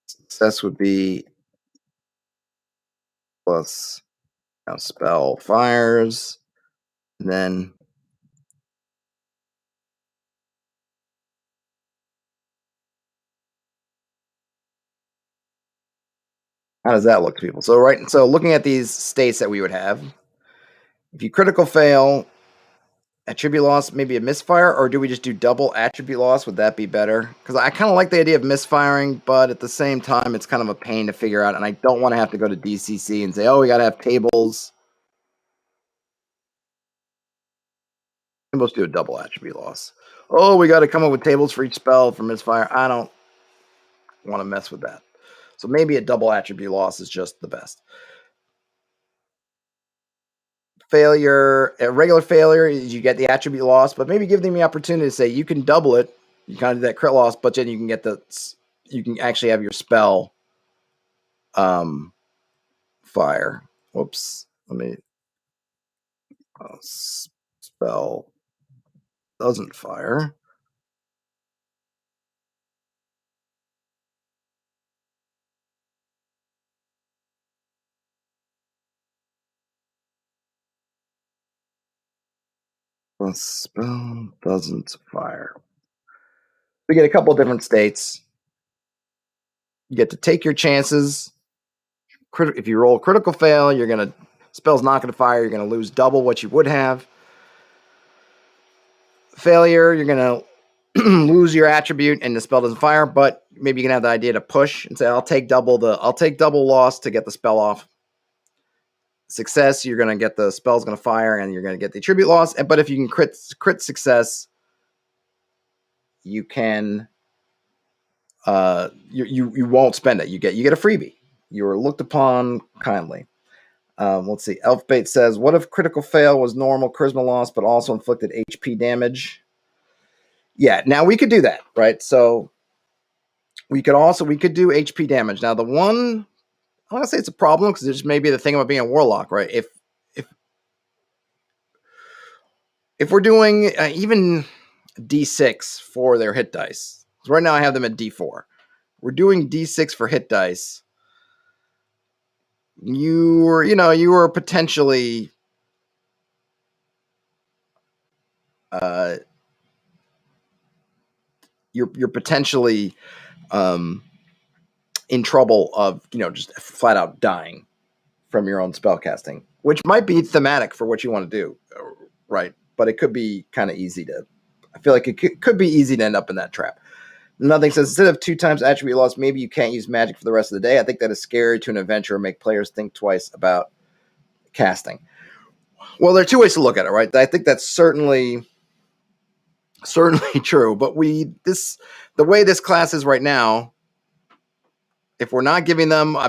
Speaker 1: success would be plus spell fires. And then how does that look to people? So so looking at these states that we would have, if you critical fail, attribute loss, maybe a misfire, or do we just do double attribute loss? Would that be better? Because I kind of like the idea of misfiring, but at the same time, it's kind of a pain to figure out, and I don't want to have to go to DCC and say, oh, we got to have tables. Let's do a double attribute loss. Oh, we got to come up with tables for each spell for misfire. I don't want to mess with that. So maybe a double attribute loss is just the best. Failure, a regular failure is you get the attribute loss, but maybe give them the opportunity to say you can double it. You kind of do that crit loss, but then you can get you can actually have your spell fire. Whoops. Let me spell doesn't fire. The spell doesn't fire. We get a couple different states. You get to take your chances. If you roll a critical fail, spell's not going to fire. You're going to lose double what you would have. Failure, you're going to lose your attribute and the spell doesn't fire, but maybe you can have the idea to push and say, I'll take double loss to get the spell off. Success, you're going to get the spell's going to fire and you're going to get the attribute loss. But if you can crit success, you can you won't spend it. You get a freebie. You are looked upon kindly. Let's see. Elfbait says, what if critical fail was normal charisma loss, but also inflicted HP damage? Yeah, now we could do that, right? So we could do HP damage. Now the one, I want to say it's a problem because there's maybe the thing about being a warlock, right? If we're doing even D6 for their hit dice, so right now I have them at D4. We're doing D6 for hit dice. You were potentially you're potentially in trouble of just flat out dying from your own spell casting, which might be thematic for what you want to do, right? But it could be kind of easy to. I feel like it could be easy to end up in that trap. Nothing says instead of 2 times attribute loss, maybe you can't use magic for the rest of the day. I think that is scary to an adventurer, make players think twice about casting. Well, there are 2 ways to look at it, right? I think that's certainly true. But the way this class is right now, if we're not giving them, I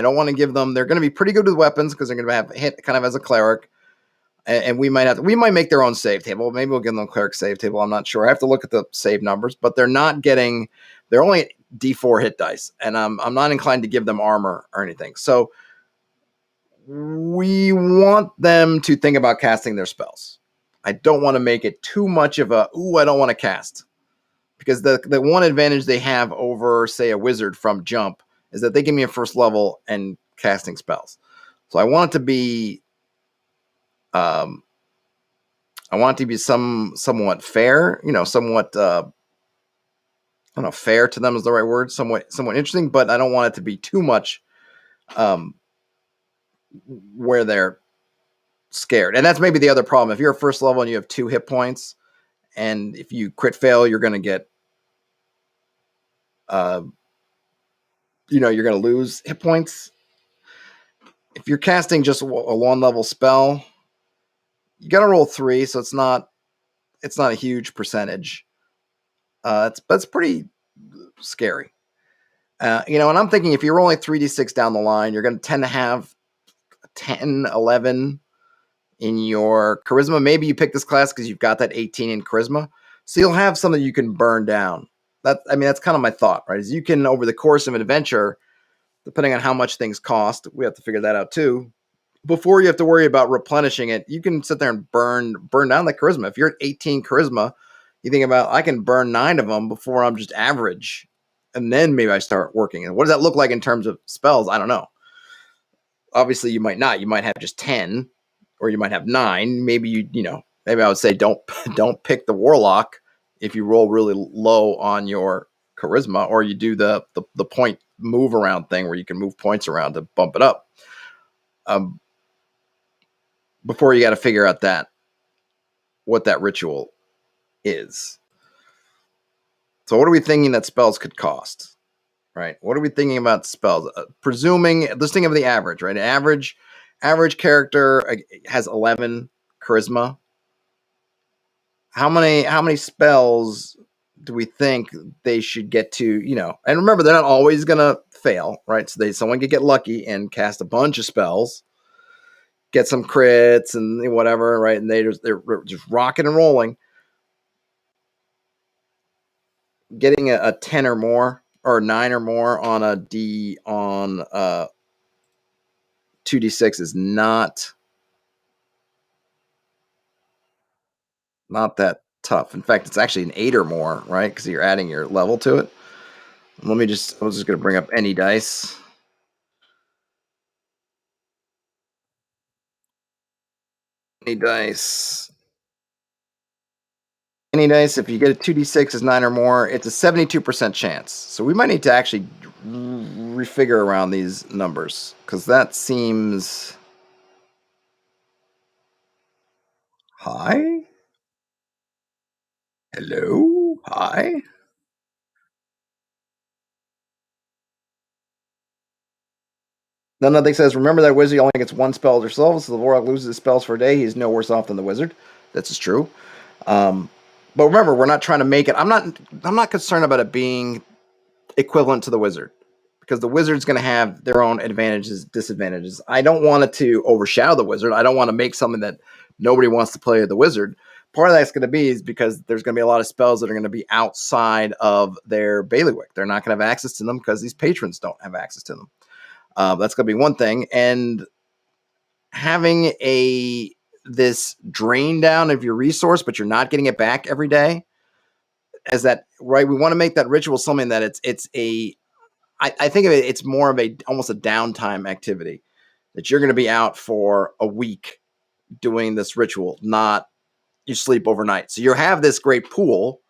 Speaker 1: don't want to give them. They're going to be pretty good with weapons because they're going to have hit kind of as a cleric, and we might make their own save table. Maybe we'll give them a cleric save table. I'm not sure. I have to look at the save numbers, but they're only D4 hit dice, and I'm not inclined to give them armor or anything. So we want them to think about casting their spells. I don't want to make it too much of I don't want to cast. Because the one advantage they have over, say, a wizard from jump is that they give me a first level and casting spells. So I want it to be, somewhat fair. Somewhat. I don't know. Fair to them is the right word. Somewhat interesting, but I don't want it to be too much, where they're scared. And that's maybe the other problem. If you're a first level and you have 2 hit points, and if you crit fail, you're going to get. You're going to lose hit points. If you're casting just a 1-level spell, you got to roll 3, so it's not a huge percentage. It's pretty scary. And I'm thinking if you're rolling 3d6 down the line, you're going to tend to have 10, 11 in your charisma. Maybe you pick this class because you've got that 18 in charisma, so you'll have something you can burn down. That's kind of my thought, right? Is you can, over the course of an adventure, depending on how much things cost, we have to figure that out too. Before you have to worry about replenishing it, you can sit there and burn down the charisma. If you're at 18 charisma, you think about, I can burn 9 of them before I'm just average. And then maybe I start working. And what does that look like in terms of spells? I don't know. Obviously, you might not. You might have just 10, or you might have 9. Maybe maybe I would say don't pick the warlock if you roll really low on your charisma, or you do the point move around thing where you can move points around to bump it up. Before you got to figure out what that ritual is. So what are we thinking that spells could cost? Right? What are we thinking about spells? Presuming, let's think of the average, right? Average character has 11 charisma. How many spells do we think they should get to? And remember, they're not always gonna fail, right? So someone could get lucky and cast a bunch of spells, get some crits and whatever, right? And they're just rocking and rolling. Getting a 10 or more, or 9 or more on a 2d6 is not that tough. In fact, it's actually an 8 or more, right? Because you're adding your level to it. I was just going to bring up any dice. Any dice. If you get a 2d6 is 9 or more, it's a 72% chance. So we might need to actually refigure around these numbers, because that seems... Hi? Hello? Hi? Then nothing says, remember that wizard only gets one spell herself, so the warlock loses his spells for a day. He's no worse off than the wizard. This is true. But remember, we're not trying to make it... I'm not concerned about it being equivalent to the wizard, because the wizard's going to have their own advantages, disadvantages. I don't want it to overshadow the wizard. I don't want to make something that nobody wants to play the wizard. Part of that's going to be is because there's going to be a lot of spells that are going to be outside of their bailiwick. They're not going to have access to them because these patrons don't have access to them. That's going to be one thing. And having this drain down of your resource, but you're not getting it back every day, as that, right? We want to make that ritual something that it's a... I think of it, it's more of almost a downtime activity, that you're going to be out for a week doing this ritual, not you sleep overnight. So you have this great pool,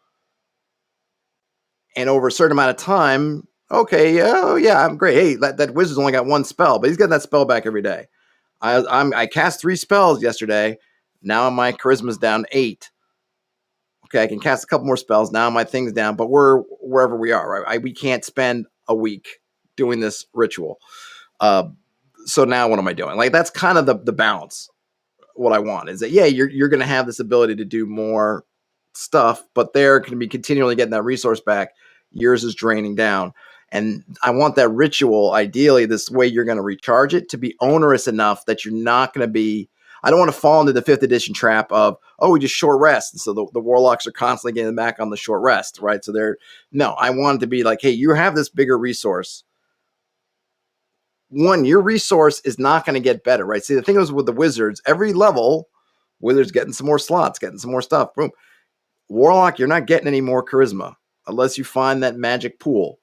Speaker 1: and over a certain amount of time, okay, oh yeah, I'm great. Hey, that wizard's only got one spell, but he's getting that spell back every day. I cast 3 spells yesterday. Now my charisma's down 8. Okay, I can cast a couple more spells. Now my thing's down, but we're wherever we are, right? We can't spend a week doing this ritual. So now what am I doing? Like, that's kind of the balance. What I want is that, yeah, you're going to have this ability to do more stuff, but they're going to be continually getting that resource back. Yours is draining down. And I want that ritual, ideally, this way you're going to recharge it, to be onerous enough that you're not going to be... I don't want to fall into the 5th edition trap of, oh, we just short rest. And so the warlocks are constantly getting back on the short rest, right? So no, I want it to be like, hey, you have this bigger resource. One, your resource is not going to get better, right? See, the thing is with the wizards, every level, wizards getting some more slots, getting some more stuff. Boom. Warlock, you're not getting any more charisma unless you find that magic pool.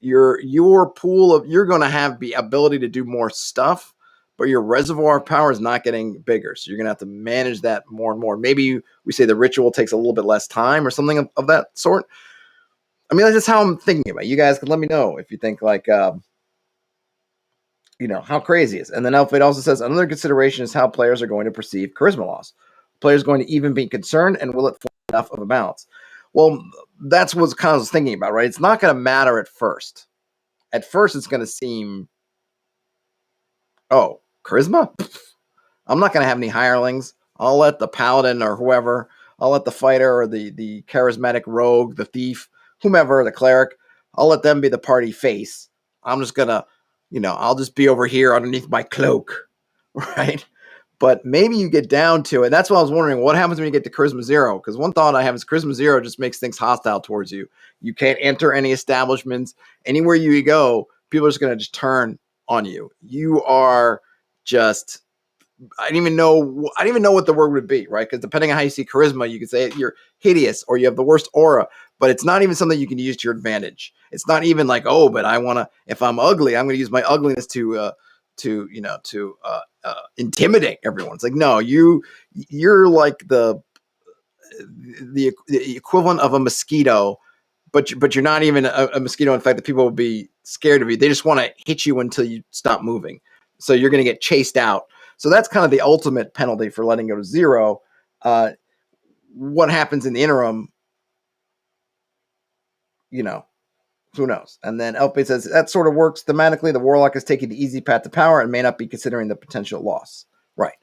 Speaker 1: Your pool of... you're going to have the ability to do more stuff, but your reservoir of power is not getting bigger. So you're going to have to manage that more and more. Maybe we say the ritual takes a little bit less time or something of that sort. I mean, that's just how I'm thinking about it. You guys can let me know if you think like... how crazy is. And then Elfate also says, another consideration is how players are going to perceive charisma loss. Players going to even be concerned, and will it form enough of a balance? Well, that's what kind of was thinking about, right? It's not going to matter at first. At first, it's going to seem, oh, charisma? I'm not going to have any hirelings. I'll let the paladin or whoever, I'll let the fighter or the charismatic rogue, the thief, whomever, the cleric, I'll let them be the party face. I'm just going to, I'll just be over here underneath my cloak, right? But maybe you get down to it. That's what I was wondering. What happens when you get to charisma 0? Because one thought I have is charisma 0 just makes things hostile towards you. You can't enter any establishments. Anywhere you go, people are just going to just turn on you. You are just... I didn't even know what the word would be, right? Because depending on how you see charisma, you could say you're hideous or you have the worst aura, but it's not even something you can use to your advantage. It's not even like, oh, but I want to... if I'm ugly, I'm going to use my ugliness to intimidate everyone. It's like, no, you're like the equivalent of a mosquito, but you're not even a mosquito. In fact, the people will be scared of you. They just want to hit you until you stop moving. So you're going to get chased out. So that's kind of the ultimate penalty for letting go to 0. What happens in the interim, who knows? And then Elfbait says, that sort of works thematically. The warlock is taking the easy path to power and may not be considering the potential loss. Right.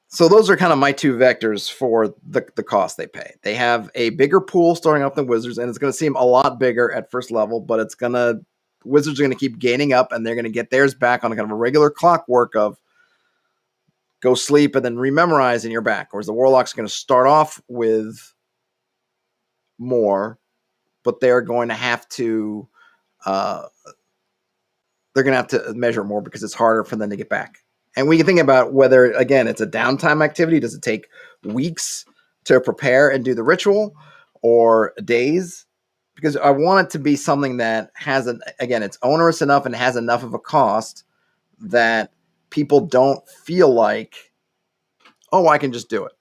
Speaker 1: So those are kind of my 2 vectors for the cost they pay. They have a bigger pool starting off than wizards, and it's going to seem a lot bigger at first level, but wizards are going to keep gaining up, and they're going to get theirs back on a kind of a regular clockwork of go sleep and then rememorize and you're back. Whereas the warlock's going to start off with more, but they're going to have to measure more because it's harder for them to get back. And we can think about whether, again, it's a downtime activity. Does it take weeks to prepare and do the ritual, or days? Because I want it to be something that has it's onerous enough and has enough of a cost that people don't feel like, oh, I can just do it.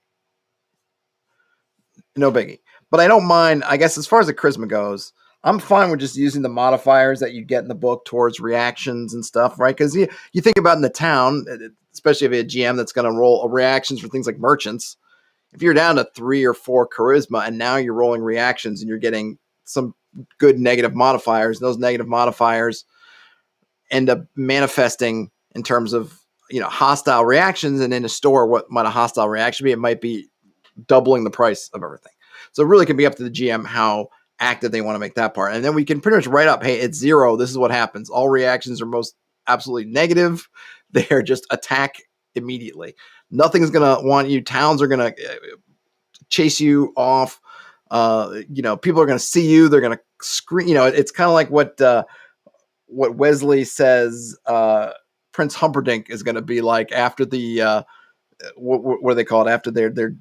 Speaker 1: No biggie. But I don't mind, I guess, as far as the charisma goes, I'm fine with just using the modifiers that you get in the book towards reactions and stuff, right? Because you think about in the town, especially if you have a GM that's going to roll reactions for things like merchants. If you're down to 3 or 4 charisma and now you're rolling reactions and you're getting some good negative modifiers, and those negative modifiers end up manifesting in terms of hostile reactions, and in a store, what might a hostile reaction be? It might be doubling the price of everything. So it really can be up to the GM how active they want to make that part. And then we can pretty much write up, hey, it's 0. This is what happens. All reactions are most absolutely negative. They're just attack immediately. Nothing's going to want you. Towns are going to chase you off. People are going to see you. They're going to scream. It's kind of like what Wesley says Prince Humperdinck is going to be like after the what do they call it? After that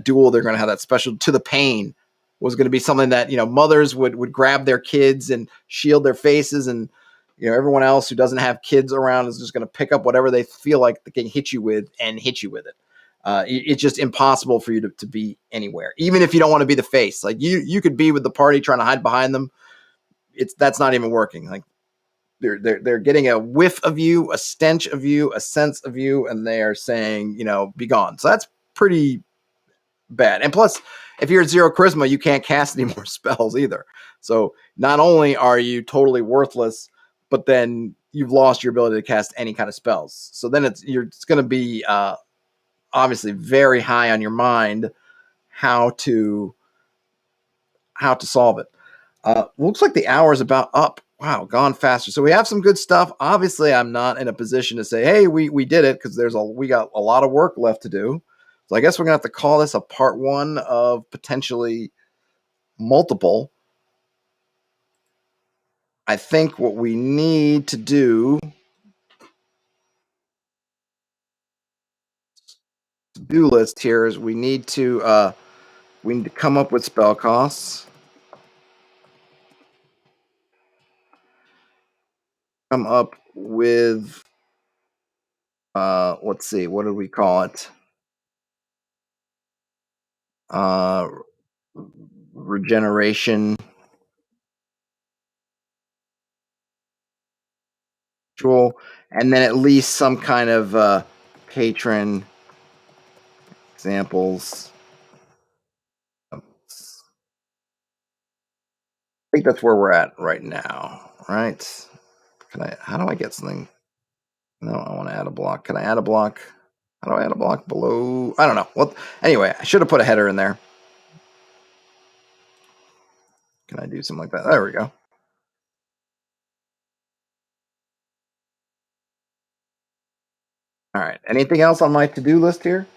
Speaker 1: duel, they're going to have that special to the pain was going to be something that mothers would grab their kids and shield their faces, and everyone else who doesn't have kids around is just going to pick up whatever they feel like they can hit you with and hit you with it. It's just impossible for you to be anywhere, even if you don't want to be the face. Like you could be with the party trying to hide behind them. That's not even working. Like they're getting a whiff of you, a stench of you, a sense of you, and they're saying, be gone. So that's pretty bad. And plus, if you're at 0 charisma, you can't cast any more spells either. So not only are you totally worthless, but then you've lost your ability to cast any kind of spells. So then it's going to be obviously very high on your mind how to solve it. Looks like the hour is about up. Wow, gone faster. So we have some good stuff. Obviously, I'm not in a position to say, hey, we did it, because we got a lot of work left to do. So I guess we're going to have to call this a part 1 of potentially multiple. I think what we need to do to-do list here is we need to come up with spell costs. Come up with let's see, what do we call it? Regeneration ritual, and then at least some kind of patron examples. I think that's where we're at right now, right? How do I get something? No, I want to add a block. Can I add a block? How do I add a block below? I don't know. Well, anyway, I should have put a header in there. Can I do something like that? There we go. All right. Anything else on my to-do list here?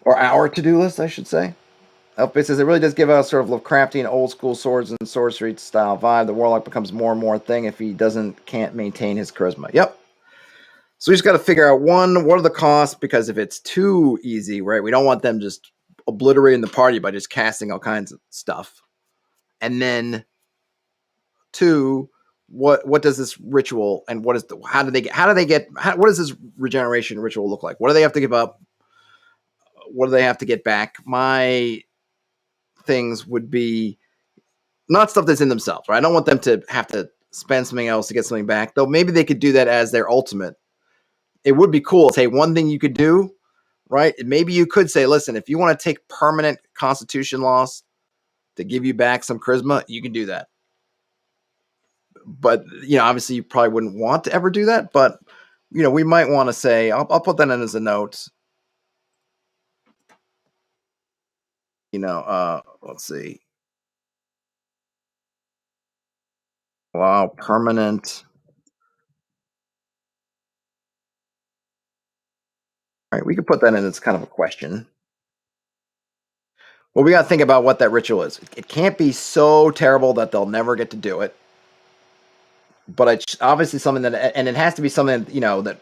Speaker 1: Or our to-do list, I should say. It says it really does give us sort of Lovecraftian old school swords and sorcery style vibe. The warlock becomes more and more a thing if he can't maintain his charisma. Yep. So we just got to figure out, one, what are the costs? Because if it's too easy, right, we don't want them just obliterating the party by just casting all kinds of stuff. And then 2, what does this ritual and what does this regeneration ritual look like? What do they have to give up? What do they have to get back? My things would be not stuff that's in themselves, right? I don't want them to have to spend something else to get something back, though maybe they could do that as their ultimate. It would be cool. Say one thing you could do, right? Maybe you could say, listen, if you want to take permanent constitution loss to give you back some charisma, you can do that. But, obviously you probably wouldn't want to ever do that, but, we might want to say, I'll put that in as a note. Let's see. Allow permanent. All right, we could put that in as kind of a question. Well, we got to think about what that ritual is. It can't be so terrible that they'll never get to do it. But it's obviously something that, and it has to be something, that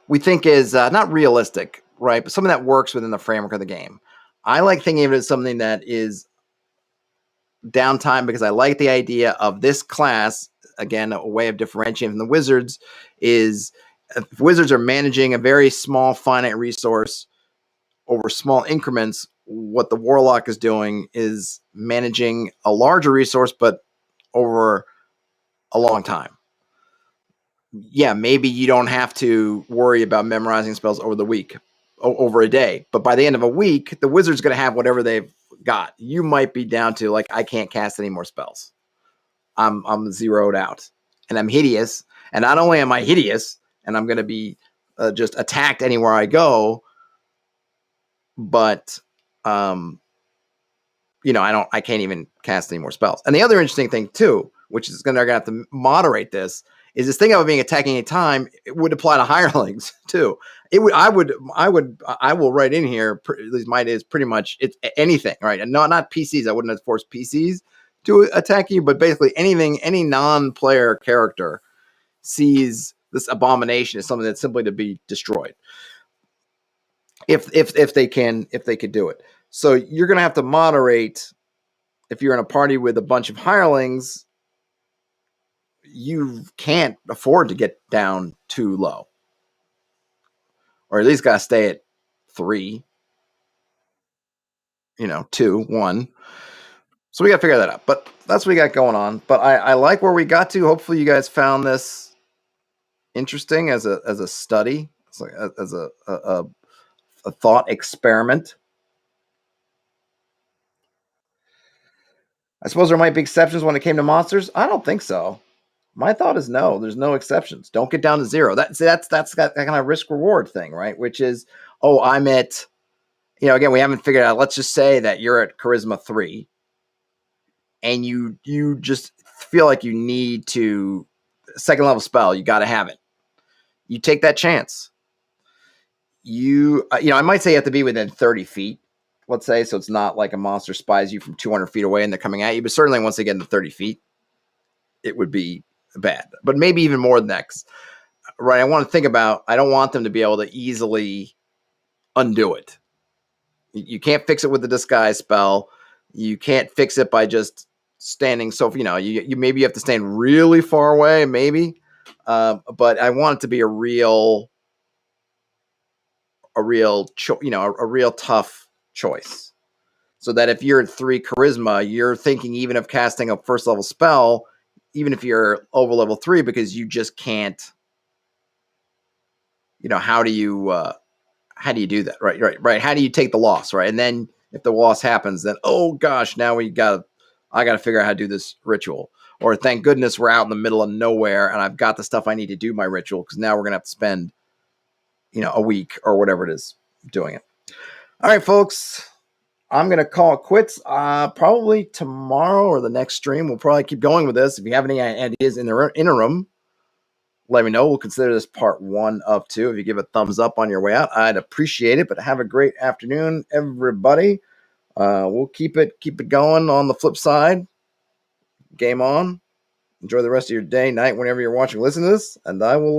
Speaker 1: we think is not realistic, right? But something that works within the framework of the game. I like thinking of it as something that is downtime, because I like the idea of this class. Again, a way of differentiating from the wizards is if wizards are managing a very small finite resource over small increments, what the Warlock is doing is managing a larger resource, but over a long time. Yeah, maybe you don't have to worry about memorizing spells over the week, over a day. But by the end of a week, the wizard's going to have whatever they've got. You might be down to like, I can't cast any more spells. I'm zeroed out, and I'm hideous. And not only am I hideous, and I'm going to be just attacked anywhere I go, but I can't even cast any more spells. And the other interesting thing too, which is they're going to have to moderate this, is this thing about being attacking any time. It would apply to hirelings too. I will write in here. At least mine is pretty much it's anything, right? And not PCs. I wouldn't force PCs to attack you, but basically anything, any non-player character sees this abomination as something that's simply to be destroyed. If they could do it. So you're going to have to moderate. If you're in a party with a bunch of hirelings, you can't afford to get down too low, or at least got to stay at 3, 2, 1. So we got to figure that out, but that's what we got going on. But I like where we got to. Hopefully you guys found this interesting as a study, as a thought experiment. I suppose there might be exceptions when it came to monsters. I don't think so. My thought is no. There's no exceptions. Don't get down to 0. That's that kind of risk reward thing, right? Which is, I'm at, again, we haven't figured out. Let's just say that you're at charisma 3, and you just feel like you need to second level spell. You got to have it. You take that chance. I might say you have to be within 30 feet. Let's say, so it's not like a monster spies you from 200 feet away and they're coming at you. But certainly once they get into 30 feet, it would be bad. But maybe even more than that. Right, I want to think about, I don't want them to be able to easily undo it. You can't fix it with the disguise spell. You can't fix it by just standing. So, you maybe have to stand really far away, maybe. But I want it to be a real tough choice. So that if you're at 3 charisma, you're thinking even of casting a first level spell, even if you're over level 3, because you just can't. How do you do that? Right. How do you take the loss? Right. And then if the loss happens, then, oh gosh, now I got to figure out how to do this ritual. Or thank goodness we're out in the middle of nowhere and I've got the stuff I need to do my ritual, because now we're going to have to spend, a week or whatever it is doing it. All right, folks, I'm going to call it quits. Probably tomorrow or the next stream. We'll probably keep going with this. If you have any ideas in the interim, let me know. We'll consider this part 1 of 2. If you give a thumbs up on your way out, I'd appreciate it. But have a great afternoon, everybody. We'll keep it going on the flip side. Game on. Enjoy the rest of your day, night, whenever you're watching, listen to this, and I will